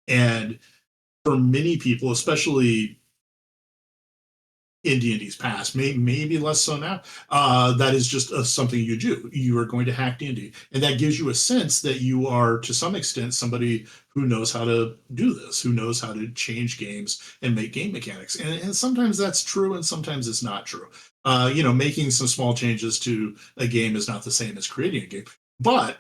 And for many people, especially in D&D's past, maybe less so now, that is just something you do. You are going to hack D&D. And that gives you a sense that you are, to some extent, somebody who knows how to do this, who knows how to change games and make game mechanics. And sometimes that's true, and sometimes it's not true. Making some small changes to a game is not the same as creating a game. But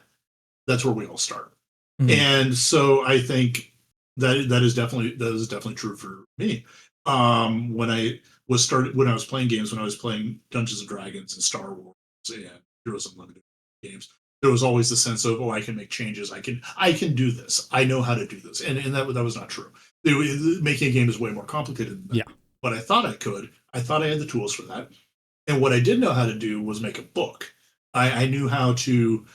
that's where we all start. And so I think that is definitely true for me. When I was playing games, when I was playing Dungeons and Dragons and Star Wars and Heroes Unlimited games, there was always the sense of, I can make changes. I can do this. I know how to do this. And that was not true. Making a game is way more complicated than that. Yeah. But I thought I could. I thought I had the tools for that. And what I did know how to do was make a book. I knew how to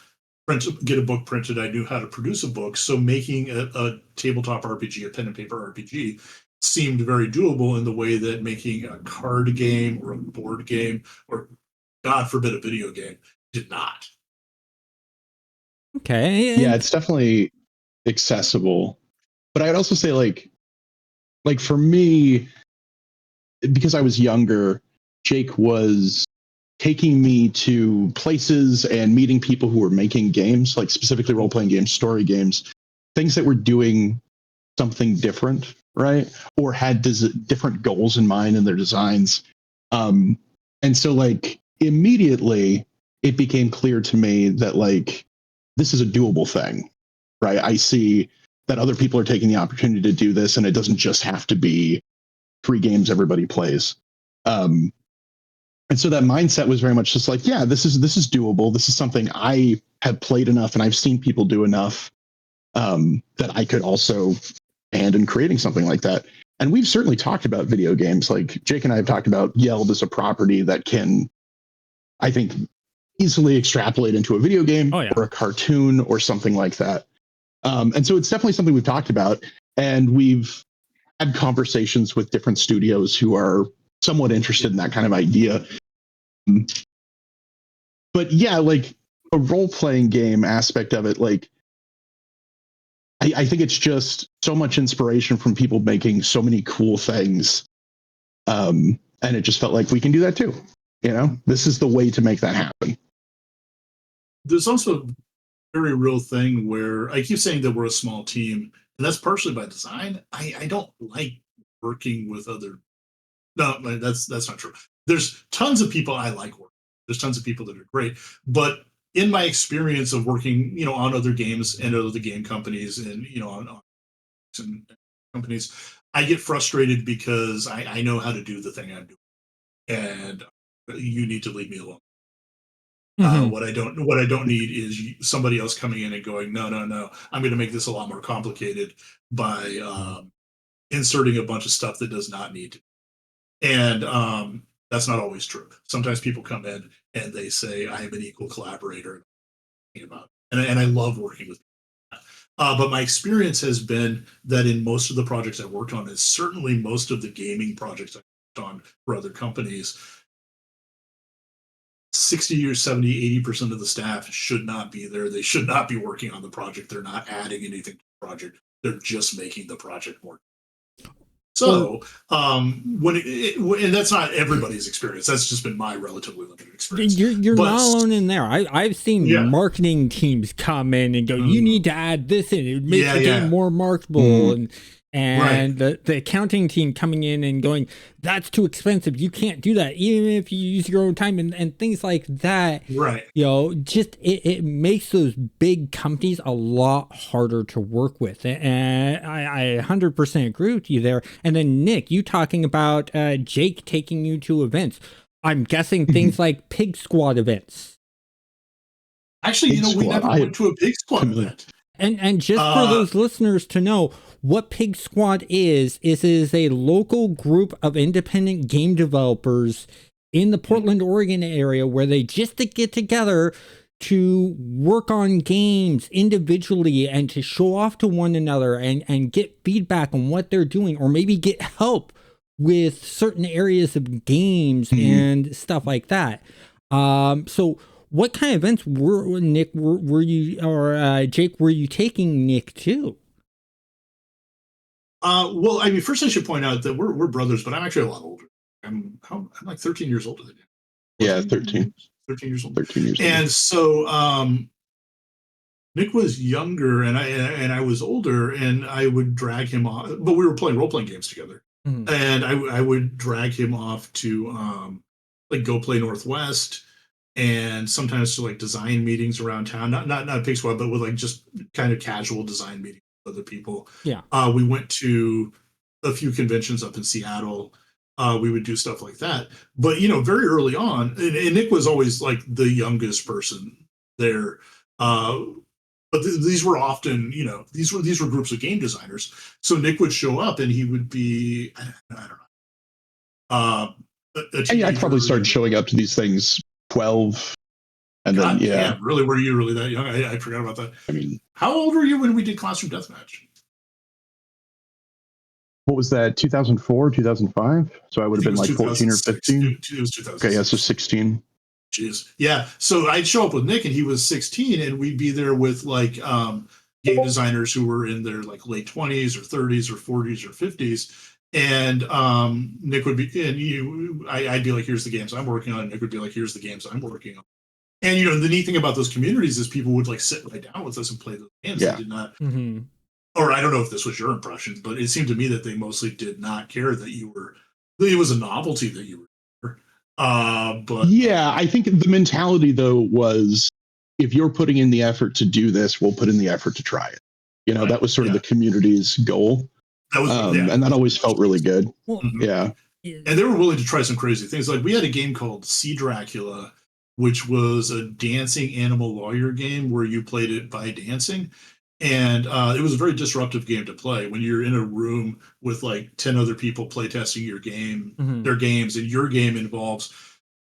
get a book printed. I knew how to produce a book. So making a tabletop RPG, a pen and paper RPG, seemed very doable in the way that making a card game or a board game, or God forbid a video game, did not. Okay. Yeah, it's definitely accessible. But I'd also say like for me, because I was younger, Jake was taking me to places and meeting people who were making games, like specifically role-playing games, story games, things that were doing something different, right? Or had different goals in mind in their designs. And so like immediately it became clear to me that like this is a doable thing, right? I see that other people are taking the opportunity to do this, and it doesn't just have to be 3 games everybody plays. And so that mindset was very much just like, yeah, this is doable. This is something I have played enough and I've seen people do enough that I could also hand in creating something like that. And we've certainly talked about video games. Like Jake and I have talked about Yeld as a property that can, I think, easily extrapolate into a video game or a cartoon or something like that. And so it's definitely something we've talked about. And we've had conversations with different studios who are somewhat interested in that kind of idea. But yeah, like a role-playing game aspect of it, like I think it's just so much inspiration from people making so many cool things. And it just felt like we can do that too. You know, this is the way to make that happen. There's also a very real thing where I keep saying that we're a small team, and that's partially by design. I don't like working with other. No, that's not true. There's tons of people I like working. There's tons of people that are great, but in my experience of working, on other games and other game companies, and on and companies, I get frustrated because I know how to do the thing I'm doing, and you need to leave me alone. Mhm. What I don't need is somebody else coming in and going, no, no, no, I'm going to make this a lot more complicated by inserting a bunch of stuff that does not need to. And that's not always true. Sometimes people come in and they say, I am an equal collaborator. About and I love working with people. But my experience has been that in most of the projects I've worked on, and certainly most of the gaming projects I've worked on for other companies, 60 or 70, 80% of the staff should not be there. They should not be working on the project. They're not adding anything to the project. They're just making the project more. So, and that's not everybody's experience. That's just been my relatively limited experience. You're not alone in there. I've seen marketing teams come in and go, you need to add this in. It makes the game more marketable. And the accounting team coming in and going, that's too expensive. You can't do that, even if you use your own time and things like that. Right. Just it makes those big companies a lot harder to work with. And I 100% agree with you there. And then Nick, you talking about Jake taking you to events. I'm guessing things like Pig Squad events. Actually, we never went to a Pig Squad event. And just for those listeners to know, what Pig Squad is a local group of independent game developers in the Portland, Oregon area where they just to get together to work on games individually and to show off to one another and get feedback on what they're doing, or maybe get help with certain areas of games and stuff like that. So what kind of events were you or Jake, were you taking Nick to? Well, I mean, first I should point out that we're brothers, but I'm actually a lot older. I'm like 13 years older than you. Yeah, 13. 13 years old. 13 years and old. So Nick was younger and I was older, and I would drag him off, but we were playing role-playing games together. And I would drag him off to like Go Play Northwest, and sometimes to like design meetings around town, not Pig Squad, but with like just kind of casual design meetings with other people. Yeah. We went to a few conventions up in Seattle. We would do stuff like that. But very early on, and Nick was always like the youngest person there. But these were often, these were groups of game designers. So Nick would show up and he would be, I don't know. I probably started showing up to these things 12, and God, then really, were you really that young? I forgot about that. I mean, how old were you when we did Classroom Deathmatch? What was that? 2004, 2005? So I would have been like 14 or 15. It was 2006. Okay, yeah, so 16. Jeez, yeah. So I'd show up with Nick, and he was 16, and we'd be there with like game designers who were in their like late 20s or 30s or 40s or 50s. And Nick would be, and I'd be like, here's the games I'm working on. And Nick would be like, here's the games I'm working on. And the neat thing about those communities is people would like sit right down with us and play those games. Yeah. They did not, or I don't know if this was your impression, but it seemed to me that they mostly did not care that it was a novelty that you were. But yeah, I think the mentality though was, if you're putting in the effort to do this, we'll put in the effort to try it. Right. That was sort of the community's goal. That was, and that always felt really good. Well, yeah. And they were willing to try some crazy things. Like we had a game called Sea Dracula, which was a dancing animal lawyer game where you played it by dancing. And it was a very disruptive game to play when you're in a room with like 10 other people playtesting your game, their games, and your game involves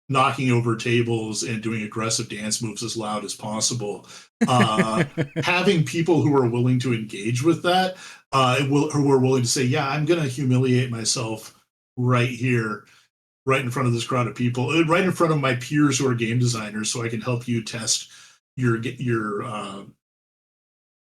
knocking over tables and doing aggressive dance moves as loud as possible. Having people who are willing to engage with that, who are willing to say, yeah, I'm going to humiliate myself right here, right in front of this crowd of people, right in front of my peers who are game designers, so I can help you test your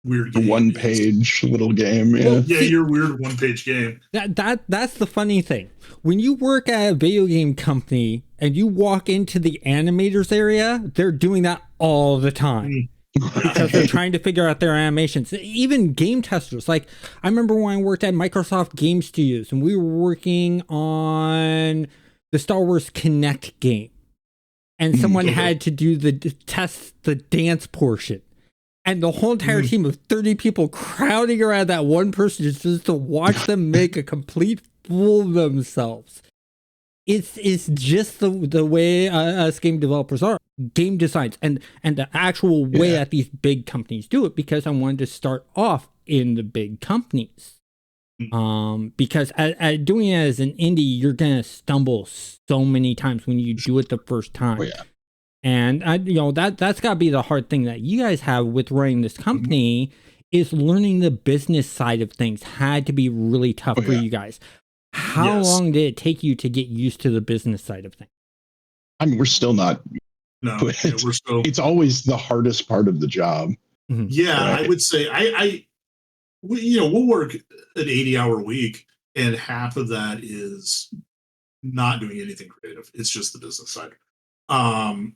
weird game. One-page little game. Yeah. Well, yeah, your weird one-page game. That's the funny thing. When you work at a video game company and you walk into the animators area, they're doing that all the time. Because they're trying to figure out their animations. Even game testers. Like, I remember when I worked at Microsoft Game Studios and we were working on the Star Wars Kinect game. And someone had to do the test the dance portion. And the whole entire team of 30 people crowding around that one person just to watch them make a complete fool of themselves. It's just the way us game developers are. Game designs and the actual way that these big companies do it, because I wanted to start off in the big companies. Because at doing it as an indie, you're going to stumble so many times when you do it the first time. And that's got to be the hard thing that you guys have with running this company is learning the business side of things had to be really tough for you guys. How long did it take you to get used to the business side of things? I mean, we're still not. No, we're still. It's always the hardest part of the job. Yeah, right? I would say we'll work an 80-hour week, and half of that is not doing anything creative. It's just the business side. And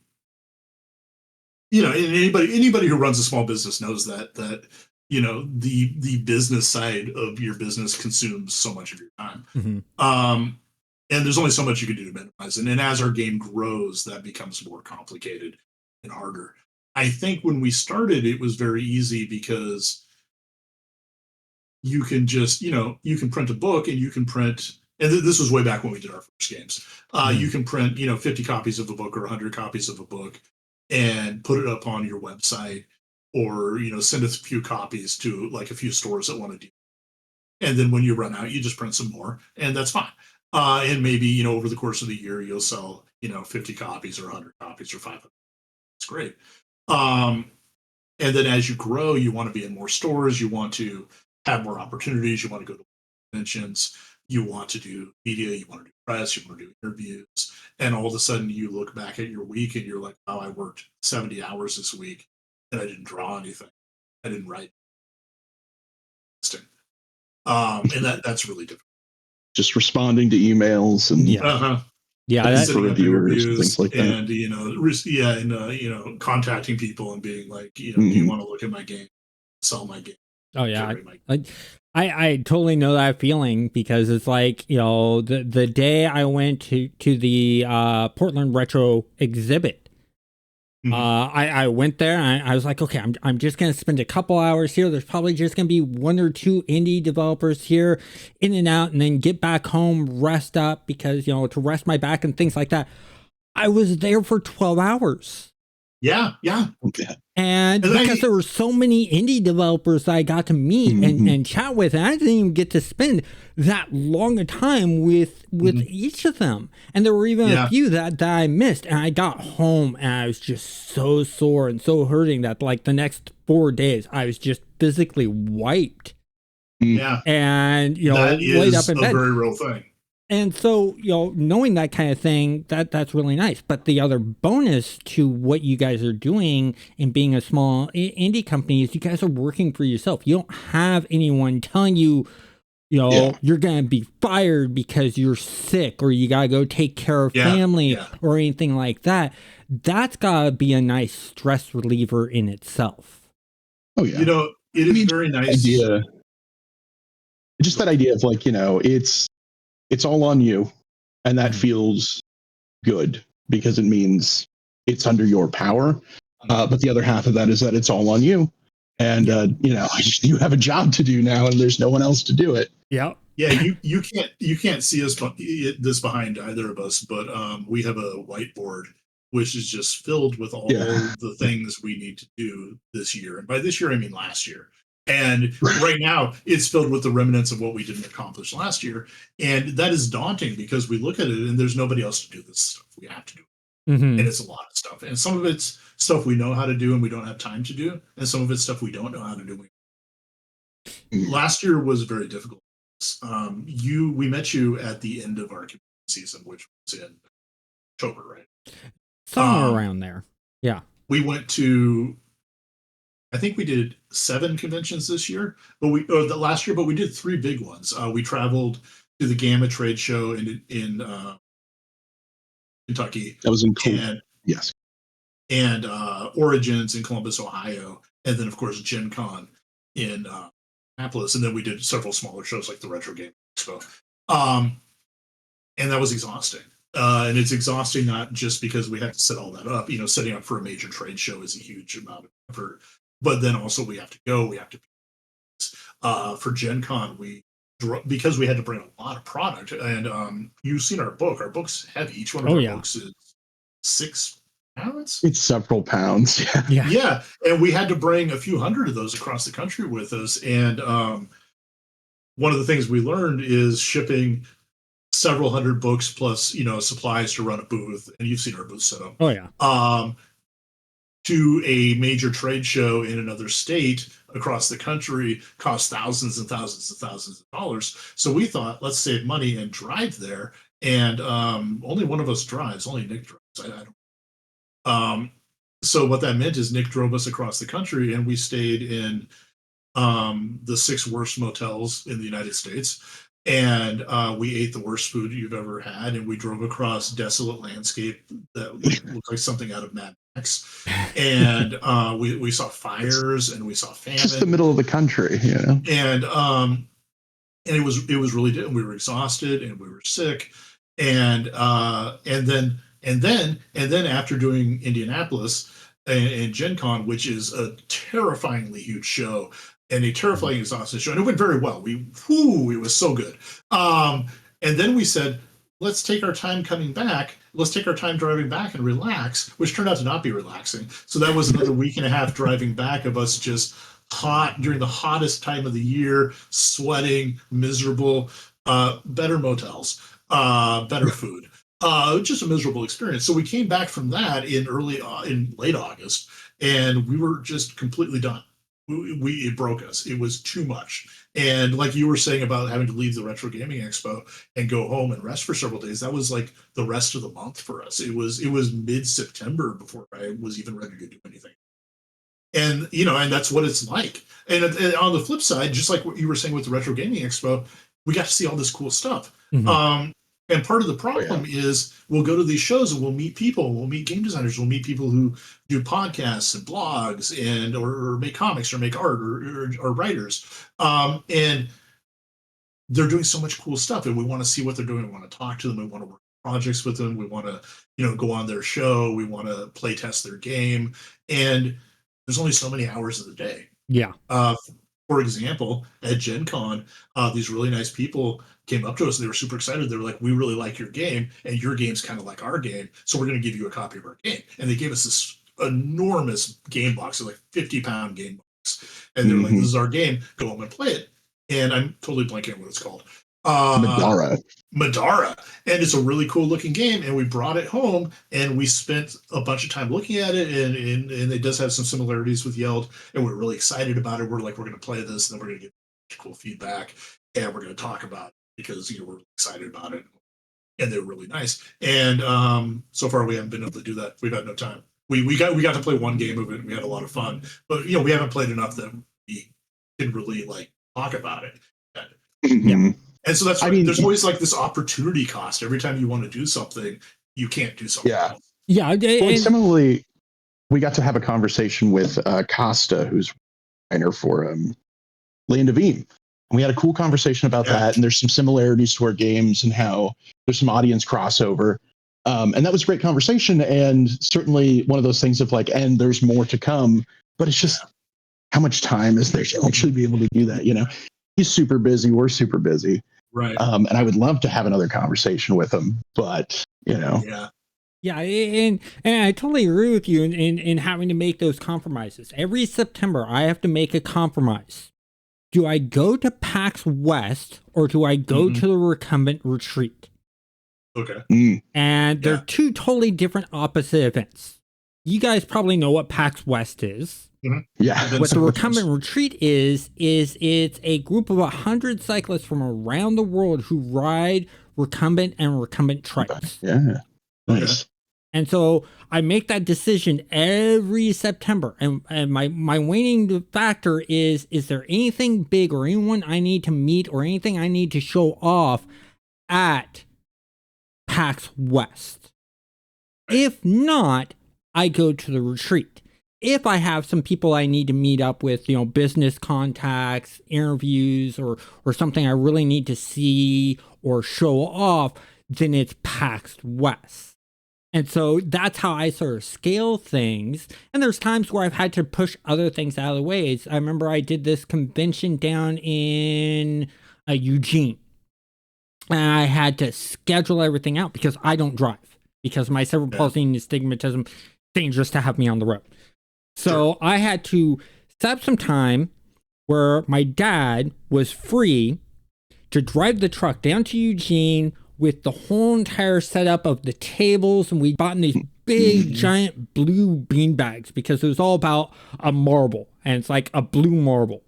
anybody who runs a small business knows that the business side of your business consumes so much of your time. And there's only so much you can do to minimize it. And as our game grows, that becomes more complicated and harder. I think when we started, it was very easy because you can just, you can print a book and you can print, and this was way back when we did our first games. You can print, 50 copies of a book or 100 copies of a book and put it up on your website, or, send a few copies to like a few stores that want to do. And then when you run out, you just print some more, and that's fine. And maybe, over the course of the year, you'll sell, 50 copies or 100 copies or 500. It's great. And then as you grow, you want to be in more stores. You want to have more opportunities. You want to go to conventions. You want to do media. You want to do press. You want to do interviews. And all of a sudden you look back at your week and you're like, oh, I worked 70 hours this week and I didn't draw anything. I didn't write. And that's really difficult. Just responding to emails and that's for reviewers and things like that. And contacting people and being like, do you want to look at my game, sell my game? Oh yeah, I totally know that feeling, because it's like, the day I went to the Portland Retro exhibit. I went there and I was like, okay, I'm just going to spend a couple hours here. There's probably just going to be one or two indie developers here, in and out, and then get back home, rest up, because, to rest my back and things like that. I was there for 12 hours. Yeah. And because there were so many indie developers that I got to meet and chat with, and I didn't even get to spend that long a time with each of them. And there were even a few that I missed. And I got home and I was just so sore and so hurting that like the next 4 days, I was just physically wiped. Yeah. And, that laid up in bed. A very real thing. And so, knowing that kind of thing, that's really nice. But the other bonus to what you guys are doing and being a small indie company is you guys are working for yourself. You don't have anyone telling you, you're going to be fired because you're sick or you got to go take care of family or anything like that. That's got to be a nice stress reliever in itself. Oh, yeah. It is very nice. Just that idea of like, it's all on you, and that feels good because it means it's under your power. But the other half of that is that it's all on you, and you have a job to do now, and there's no one else to do it. Yeah. You can't see this behind either of us, but we have a whiteboard which is just filled with all the things we need to do this year, and by this year I mean last year. And right now, it's filled with the remnants of what we didn't accomplish last year. And that is daunting because we look at it and there's nobody else to do this stuff. We have to do And it's a lot of stuff. And some of it's stuff we know how to do and we don't have time to do. And some of it's stuff we don't know how to do. Last year was very difficult. We met you at the end of our season, which was in October, right? Somewhere around there. Yeah. We went to, I think we did 7 conventions this year, but last year, but we did 3 big ones. We traveled to the Gamma Trade Show in Kentucky. That was in cool. Yes. And Origins in Columbus, Ohio, and then of course Gen Con in Minneapolis, and then we did several smaller shows like the Retro Game Expo, and that was exhausting. And it's exhausting not just because we have to set all that up. Setting up for a major trade show is a huge amount of effort, but then also we have to go. We have to for Gen Con because we had to bring a lot of product, and you've seen our book. Our book's heavy. Each one of our books is 6 pounds. It's several pounds. Yeah. And we had to bring a few hundred of those across the country with us. And one of the things we learned is shipping several hundred books plus, supplies to run a booth. And you've seen our booth set up. Oh yeah. To a major trade show in another state across the country costs thousands and thousands and thousands of dollars. So we thought, let's save money and drive there. And only one of us drives. Only Nick drives. I don't. So what that meant is Nick drove us across the country, and we stayed in the 6 worst motels in the United States, and we ate the worst food you've ever had, and we drove across desolate landscape that looked like something out of Mad Max, and we saw fires and we saw famine. Just the middle of the country, And it was really good. We were exhausted and we were sick, and then after doing Indianapolis and Gen Con, which is a terrifyingly huge show and a terrifying exhausting show, and it went very well. It was so good. And then we said, let's take our time coming back. Let's take our time driving back and relax, which turned out to not be relaxing. So that was another week and a half driving back of us just hot during the hottest time of the year, sweating, miserable, better motels, better food. Just a miserable experience. So we came back from that in late August, and we were just completely done. It broke us. It was too much. And like you were saying about having to leave the Retro Gaming Expo and go home and rest for several days, that was like the rest of the month for us. It was mid-September before I was even ready to do anything. And and that's what it's like. And on the flip side, just like what you were saying with the Retro Gaming Expo, we got to see all this cool stuff. Mm-hmm. And part of the problem is we'll go to these shows and we'll meet people, we'll meet game designers, we'll meet people who do podcasts and blogs and or make comics or make art or writers. And they're doing so much cool stuff, and we want to see what they're doing. We want to talk to them. We want to work projects with them. We want to, go on their show. We want to play test their game. And there's only so many hours of the day. Yeah. For example, at Gen Con, these really nice people came up to us and they were super excited. They were like, we really like your game, and your game's kind of like our game, so we're going to give you a copy of our game. And they gave us this enormous game box, like 50-pound game box. And they're like, this is our game. Go home and play it. And I'm totally blanking on what it's called. Madara. And it's a really cool looking game, and we brought it home and we spent a bunch of time looking at it, and it does have some similarities with Yeld, and we're really excited about it. We're like, we're going to play this, and then we're going to get cool feedback, and we're going to talk about it because we're excited about it, and they're really nice. And so far we haven't been able to do that. We've had no time. We got to play one game of it, and we had a lot of fun, but we haven't played enough that we can really talk about it. Mm-hmm. And so there's always this opportunity cost. Every time you want to do something, you can't do something else. Yeah. Well, similarly, we got to have a conversation with Costa, who's designer for Land of Eam. And we had a cool conversation about that. And there's some similarities to our games and how there's some audience crossover. And that was a great conversation. And certainly one of those things of and there's more to come. But it's just how much time is there to actually be able to do that? He's super busy. We're super busy. Right. And I would love to have another conversation with him, but Yeah. Yeah, and I totally agree with you in having to make those compromises. Every September, I have to make a compromise. Do I go to PAX West or do I go to the recumbent retreat? Okay. And they're Yeah. two totally different opposite events. You guys probably know what PAX West is. Yeah. What the Recumbent Retreat is it's a group of 100 cyclists from around the world who ride recumbent and recumbent trikes. Yeah. Nice. And so I make that decision every September. And my waning factor is there anything big or anyone I need to meet or anything I need to show off at PAX West? If not, I go to the retreat. If I have some people I need to meet up with, business contacts, interviews, or something I really need to see or show off, then it's PAX West. And so that's how I sort of scale things. And there's times where I've had to push other things out of the way. I remember I did this convention down in Eugene. And I had to schedule everything out because I don't drive. Because my cerebral palsy and astigmatism, dangerous to have me on the road. So I had to set up some time where my dad was free to drive the truck down to Eugene with the whole entire setup of the tables, and we bought in these big giant blue bean bags because it was all about a marble, and it's like a blue marble,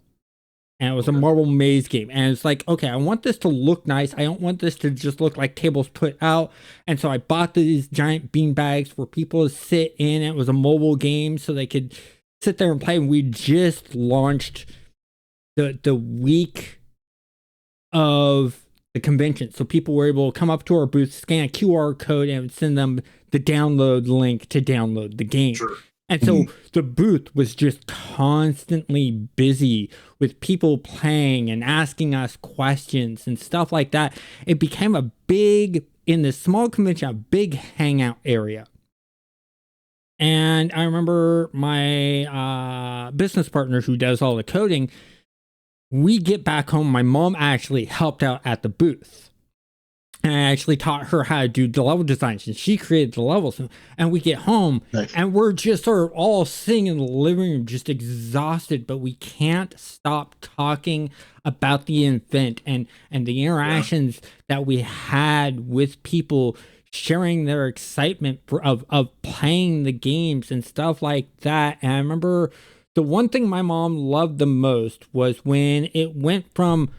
and it was a marble maze game, and it's like, okay, I want this to look nice. I don't want this to just look like tables put out, and so I bought these giant bean bags for people to sit in. It was a mobile game, so they could sit there and play. And we just launched the week of the convention, so people were able to come up to our booth, scan a QR code, and send them the download link to download the game. And so the booth was just constantly busy with people playing and asking us questions and stuff like that. It became a big, in this small convention, a big hangout area. And I remember my business partner who does all the coding, we get back home. My mom actually helped out at the booth. And I actually taught her how to do the level designs. And she created the levels. And we get home and we're just sort of all sitting in the living room, just exhausted. But we can't stop talking about the event and the interactions that we had with people sharing their excitement of playing the games and stuff like that. And I remember the one thing my mom loved the most was when it went from,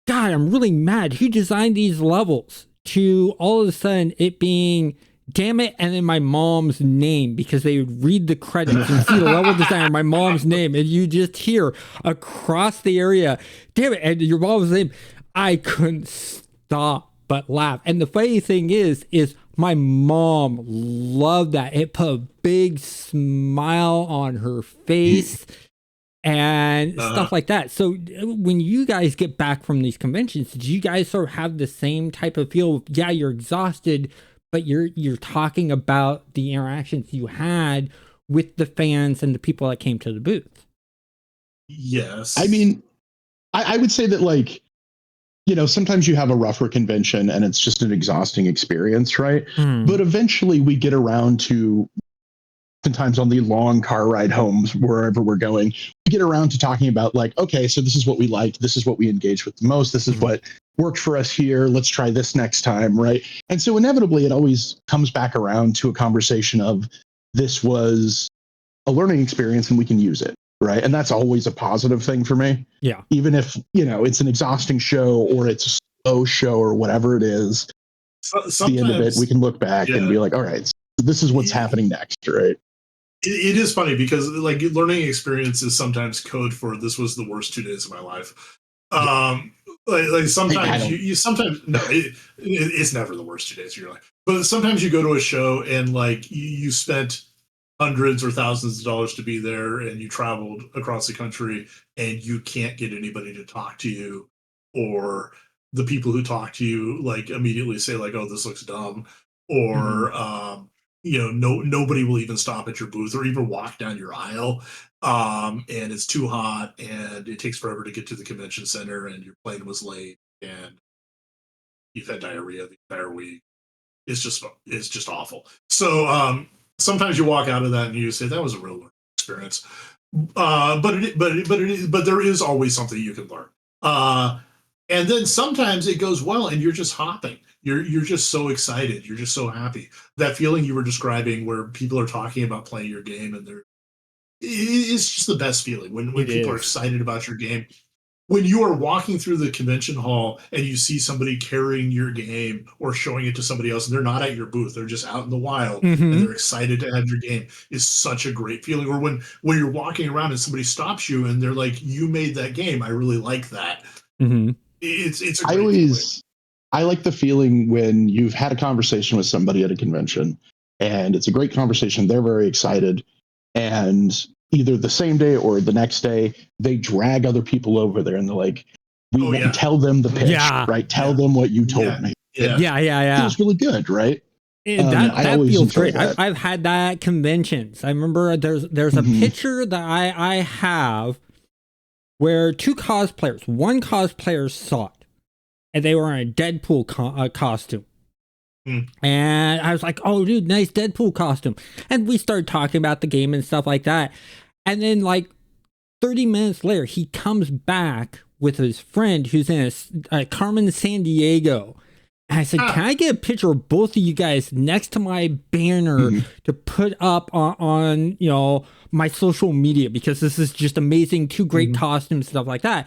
God, I'm really mad, who designed these levels, to all of a sudden it being, damn it, and then my mom's name, because they would read the credits and see the level designer, my mom's name, and you just hear across the area, damn it, and your mom's name. I couldn't stop but laugh. And the funny thing is my mom loved that. It put a big smile on her face and stuff like that. So when you guys get back from these conventions, did you guys sort of have the same type of feel? Yeah, you're exhausted, but you're talking about the interactions you had with the fans and the people that came to the booth. Yes. I mean, I would say that, like, sometimes you have a rougher convention and it's just an exhausting experience, right? But eventually we get around to, sometimes on the long car ride home, wherever we're going, we get around to talking about, like, okay, so this is what we liked. This is what we engaged with the most. This is what worked for us here. Let's try this next time, right? And so inevitably it always comes back around to a conversation of, this was a learning experience and we can use it. Right. And that's always a positive thing for me. Yeah. Even if, it's an exhausting show or it's a slow show or whatever it is, at the end of it, we can look back and be like, all right, so this is what's happening next. Right. It is funny because, like, learning experience is sometimes code for, this was the worst 2 days of my life. Like sometimes you sometimes, no, it's never the worst 2 days of your life. But sometimes you go to a show and, like, you spent hundreds or thousands of dollars to be there, and you traveled across the country and you can't get anybody to talk to you, or the people who talk to you, like, immediately say, like, oh, this looks dumb, or nobody will even stop at your booth or even walk down your aisle, and it's too hot and it takes forever to get to the convention center, and your plane was late and you've had diarrhea the entire week. It's just awful. So sometimes you walk out of that and you say, that was a real learning experience. But there is always something you can learn. And then sometimes it goes well and you're just hopping. You're just so excited. You're just so happy. That feeling you were describing where people are talking about playing your game and it's just the best feeling when It people are is. excited about your game. When you are walking through the convention hall and you see somebody carrying your game or showing it to somebody else and they're not at your booth, they're just out in the wild and they're excited to have your game is such a great feeling. Or when you're walking around and somebody stops you and they're like, you made that game. I really like that. It's a great feeling. I like the feeling when you've had a conversation with somebody at a convention and it's a great conversation. They're very excited. And either the same day or the next day, they drag other people over there and they're like, tell them the pitch, right? Tell them what you told me. Yeah. It feels really good, right? That feels great. I've had that at conventions. I remember there's a picture that I have where two cosplayers, one cosplayer saw it, and they were in a Deadpool costume. And I was like, oh, dude, nice Deadpool costume. And we started talking about the game and stuff like that. And then, like, 30 minutes later, he comes back with his friend who's in a Carmen San Diego. And I said, can I get a picture of both of you guys next to my banner to put up on my social media? Because this is just amazing. Two great costumes, stuff like that.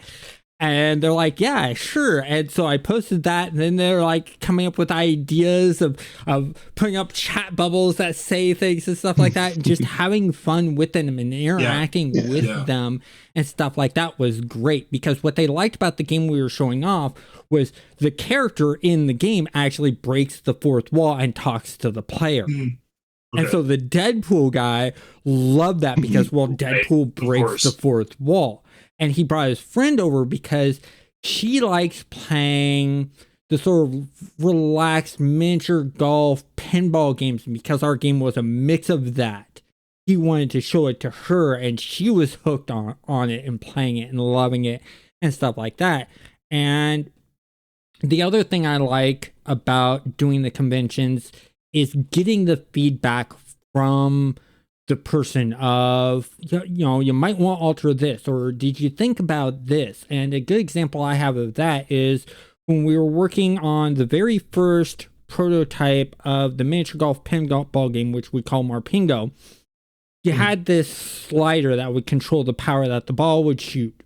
And they're like, yeah, sure. And so I posted that, and then they're like coming up with ideas of putting up chat bubbles that say things and stuff like that, and just having fun with them and interacting with them and stuff like that was great. Because what they liked about the game we were showing off was the character in the game actually breaks the fourth wall and talks to the player. And so the Deadpool guy loved that because, Deadpool breaks the fourth wall. And he brought his friend over because she likes playing the sort of relaxed miniature golf pinball games. And because our game was a mix of that, he wanted to show it to her, and she was hooked on it and playing it and loving it and stuff like that. And the other thing I like about doing the conventions is getting the feedback from the person of, you might want to alter this, or did you think about this? And a good example I have of that is when we were working on the very first prototype of the miniature golf pinball game, which we call Marpingo. You had this slider that would control the power that the ball would shoot.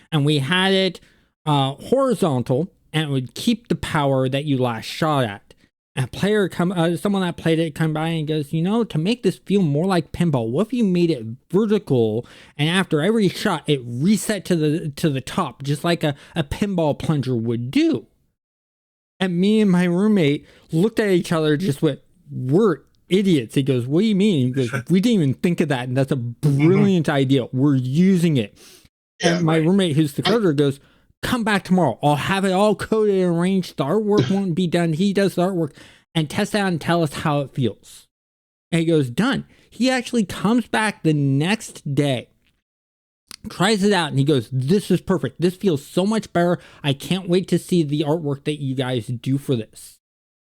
And we had it horizontal, and it would keep the power that you last shot at. A player someone that played it come by and goes, to make this feel more like pinball, what if you made it vertical, and after every shot it reset to the top, just like a pinball plunger would do? And me and my roommate looked at each other, just went, we're idiots. He goes, what do you mean? He goes, we didn't even think of that, and that's a brilliant idea. We're using it. And my roommate, who's the coder, goes, come back tomorrow. I'll have it all coded and arranged. The artwork won't be done. He does the artwork, and test out and tell us how it feels. And he goes, done. He actually comes back the next day, tries it out, and he goes, this is perfect. This feels so much better. I can't wait to see the artwork that you guys do for this.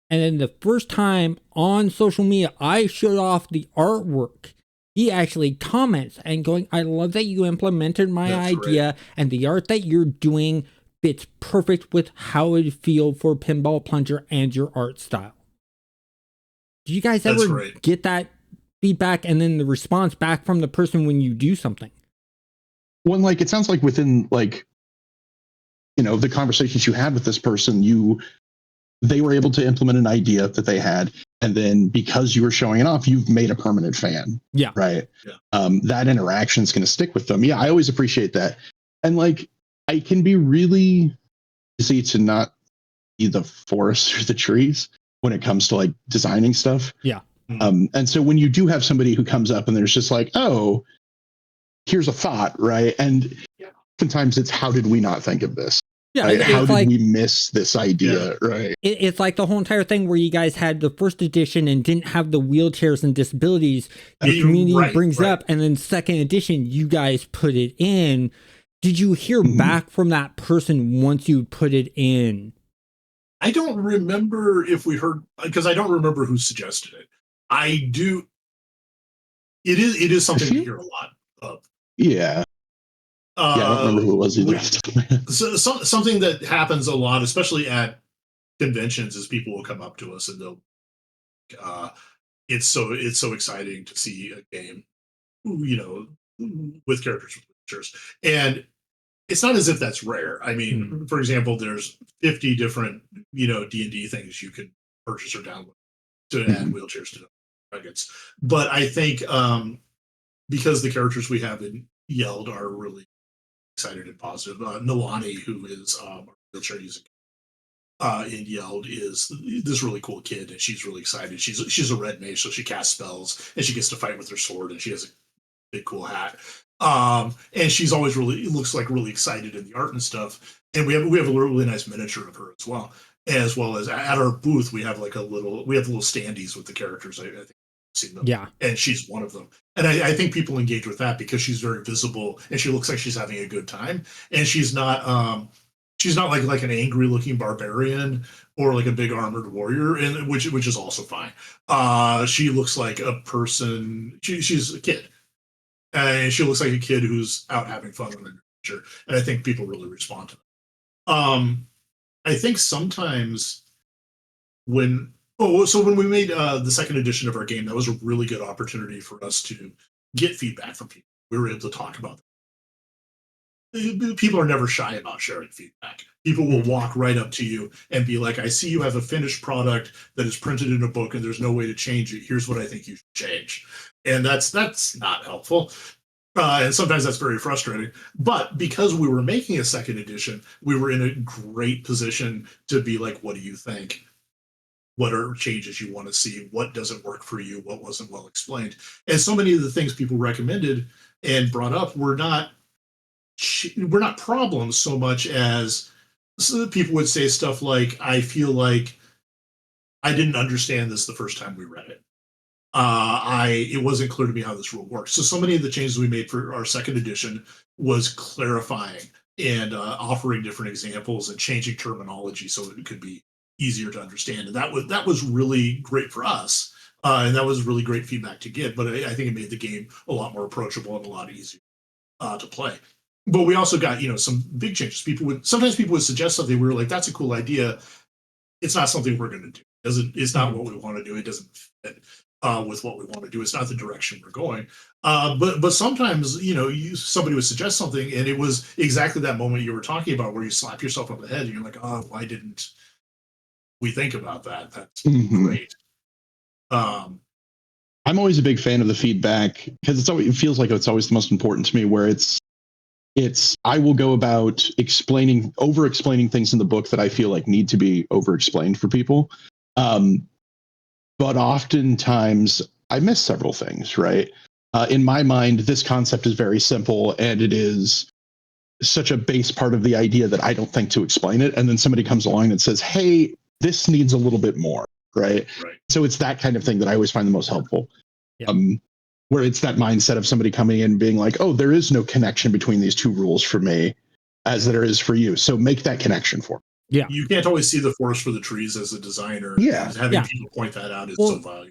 And then the first time on social media, I showed off the artwork. He actually comments and going, I love that you implemented my idea, and the art that you're doing fits perfect with how it would feel for Pinball Plunger and your art style. Do you guys ever get that feedback and then the response back from the person when you do something? When, it sounds like within, the conversations you had with this person, they were able to implement an idea that they had. And then because you were showing it off, you've made a permanent fan. Yeah. Right. Yeah. That interaction is going to stick with them. Yeah. I always appreciate that. And I can be really easy to not see the forest or the trees when it comes to designing stuff. Yeah. And so when you do have somebody who comes up and there's just oh, here's a thought. Right. And sometimes it's, how did we not think of this? Yeah, right? How did we miss this idea? Right. It's like the whole entire thing where you guys had the first edition and didn't have the wheelchairs and disabilities the community brings up, and then second edition, you guys put it in. Did you hear back from that person once you put it in? I don't remember if we heard, because I don't remember who suggested it. I do. It is something we hear a lot of. Yeah. Yeah, I don't remember who it was either. Something that happens a lot, especially at conventions, is people will come up to us and they'll uh, it's so exciting to see a game, you know, with characters with pictures. And it's not as if that's rare. I mean, for example, there's 50 different, you know, D&D things you can purchase or download to add wheelchairs to nuggets. But I think because the characters we have in Yeld are really excited and positive. Nalani, who is our wheelchair using in Yeld, is this really cool kid, and she's really excited. She's a red mage, so she casts spells, and she gets to fight with her sword, and she has a big cool hat. And she's always really looks like really excited in the art and stuff. And we have a really nice miniature of her as well as at our booth we have little standees with the characters. I think I've seen them. Yeah. And she's one of them. And I think people engage with that because she's very visible and she looks like she's having a good time. And she's not like an angry looking barbarian or like a big armored warrior, and which is also fine. She looks like a person. She's a kid, and she looks like a kid who's out having fun with nature. And I think people really respond to that. I think sometimes when we made the second edition of our game, that was a really good opportunity for us to get feedback from people. We were able to talk about it. People are never shy about sharing feedback. People will walk right up to you and be like, I see you have a finished product that is printed in a book and there's no way to change it. Here's what I think you should change. And that's not helpful. And sometimes that's very frustrating. But because we were making a second edition, we were in a great position to be like, what do you think? What are changes you want to see? What doesn't work for you? What wasn't well explained? And so many of the things people recommended and brought up were not problems so much as people would say stuff like, I feel like I didn't understand this the first time we read it. It wasn't clear to me how this rule works. So many of the changes we made for our second edition was clarifying and offering different examples and changing terminology so it could be easier to understand. And that was really great for us. And that was really great feedback to get. But I think it made the game a lot more approachable and a lot easier to play. But we also got, some big changes. Sometimes people would suggest something. We were like, that's a cool idea. It's not something we're going to do. It's not what we want to do. It doesn't fit with what we want to do. It's not the direction we're going. But sometimes, somebody would suggest something, and it was exactly that moment you were talking about where you slap yourself on the head and you're like, oh, why didn't we think about that? That's great. I'm always a big fan of the feedback because it feels like it's always the most important to me, where it's I will go about over explaining things in the book that I feel like need to be over explained for people. But oftentimes I miss several things, right? In my mind, this concept is very simple and it is such a base part of the idea that I don't think to explain it. And then somebody comes along and says, hey, this needs a little bit more, right? So it's that kind of thing that I always find the most helpful. Yeah. Where it's that mindset of somebody coming in and being like, oh, there is no connection between these two rules for me as there is for you. So make that connection for me. Yeah. You can't always see the forest for the trees as a designer. Yeah. Having people point that out is so valuable.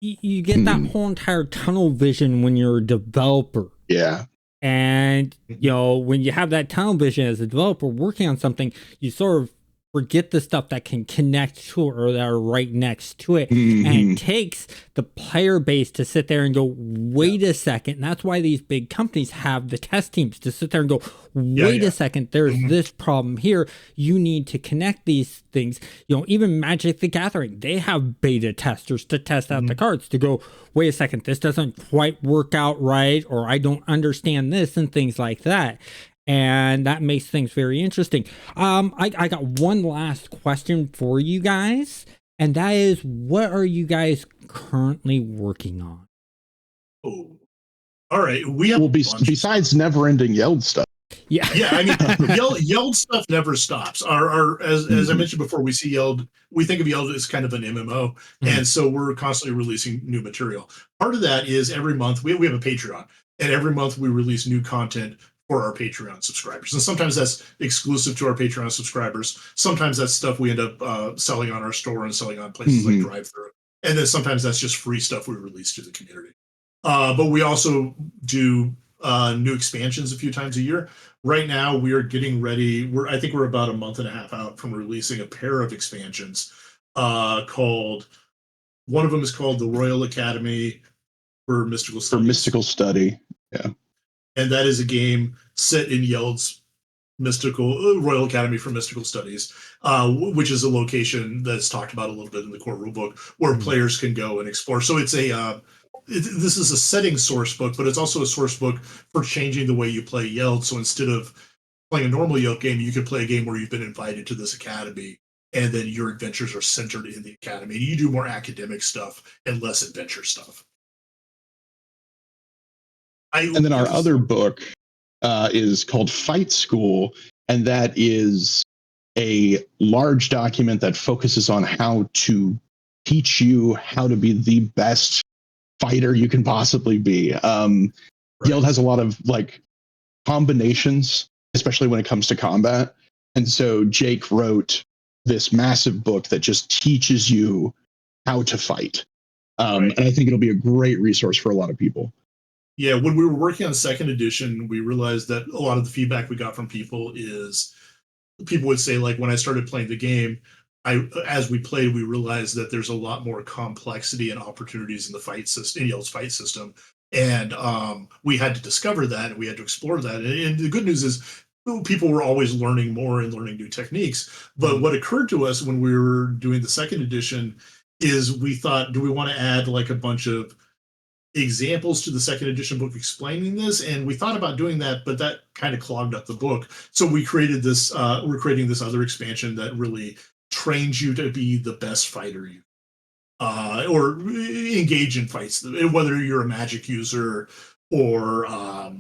You get that whole entire tunnel vision when you're a developer. Yeah. And, when you have that tunnel vision as a developer working on something, you sort of forget the stuff that can connect to it or that are right next to it. And it takes the player base to sit there and go, wait a second. And that's why these big companies have the test teams to sit there and go, wait a second, there's this problem here. You need to connect these things. Even Magic the Gathering, they have beta testers to test out the cards to go, wait a second, this doesn't quite work out right, or I don't understand this, and things like that. And that makes things very interesting. I got one last question for you guys, and that is, what are you guys currently working on? Oh, all right. We have besides never-ending Yeld stuff. Yeah. I mean, Yeld stuff never stops. As I mentioned before, we think of Yeld as kind of an MMO, and so we're constantly releasing new material. Part of that is every month we have a Patreon, and every month we release new content for our Patreon subscribers. And sometimes that's exclusive to our Patreon subscribers. Sometimes that's stuff we end up selling on our store and selling on places like DriveThru. And then sometimes that's just free stuff we release to the community. But we also do new expansions a few times a year. Right now, we are getting ready. I think we're about a month and a half out from releasing a pair of expansions called. One of them is called the Royal Academy for Mystical Studies. For mystical study. Yeah. And that is a game set in Yeld's Royal Academy for Mystical Studies, which is a location that's talked about a little bit in the core rulebook, where players can go and explore. So it's this is a setting source book, but it's also a source book for changing the way you play Yeld. So instead of playing a normal Yeld game, you could play a game where you've been invited to this academy, and then your adventures are centered in the academy. You do more academic stuff and less adventure stuff. And then our other book is called Fight School, and that is a large document that focuses on how to teach you how to be the best fighter you can possibly be. Yeld has a lot of like combinations, especially when it comes to combat. And so Jake wrote this massive book that just teaches you how to fight. And I think it'll be a great resource for a lot of people. Yeah, when we were working on second edition, we realized that a lot of the feedback we got from people is people would say, like, when I started playing the game, as we played, we realized that there's a lot more complexity and opportunities in the fight system, in Yeld's fight system. And we had to discover that, and we had to explore that. And the good news is people were always learning more and learning new techniques. But what occurred to us when we were doing the second edition is we thought, do we want to add like a bunch of examples to the second edition book explaining this? And we thought about doing that, but that kind of clogged up the book. So we created this, we're creating this other expansion that really trains you to be the best fighter you or engage in fights, whether you're a magic user or a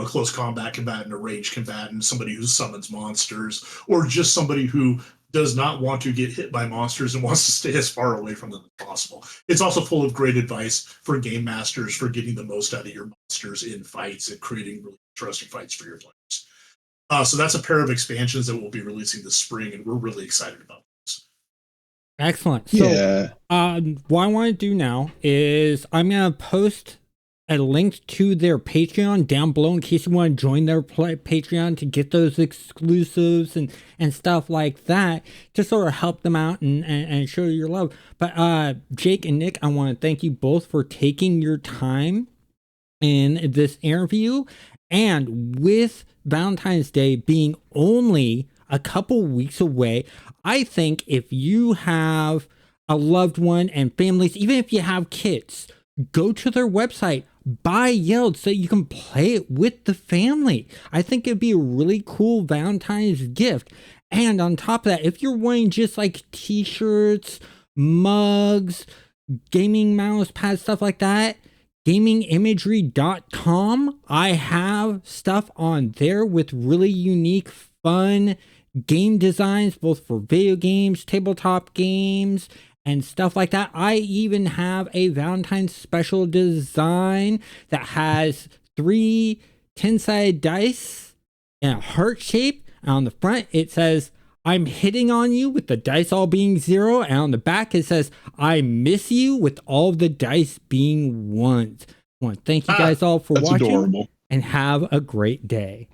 close combat combatant, a range combatant, somebody who summons monsters, or just somebody who does not want to get hit by monsters and wants to stay as far away from them as possible. It's also full of great advice for game masters for getting the most out of your monsters in fights and creating really interesting fights for your players. So that's a pair of expansions that we'll be releasing this spring, and we're really excited about this. Excellent. So what I want to do now is I'm going to post a link to their Patreon down below in case you want to join their Patreon to get those exclusives and stuff like that, to sort of help them out and show your love. But Jake and Nick, I want to thank you both for taking your time in this interview. And with Valentine's Day being only a couple weeks away, I think if you have a loved one and families, even if you have kids, go to their website, buy Yeld so you can play it with the family. I think it'd be a really cool Valentine's gift. And on top of that, if you're wanting just like t-shirts, mugs, gaming mouse pads, stuff like that, gamingimagery.com, I have stuff on there with really unique, fun game designs, both for video games, tabletop games, and stuff like that. I even have a Valentine's special design that has 3 10-sided dice in a heart shape. And on the front, it says, I'm hitting on you, with the dice all being 0. And on the back, it says, I miss you, with all of the dice being 1s. I want to thank you guys all for watching. Adorable. And have a great day.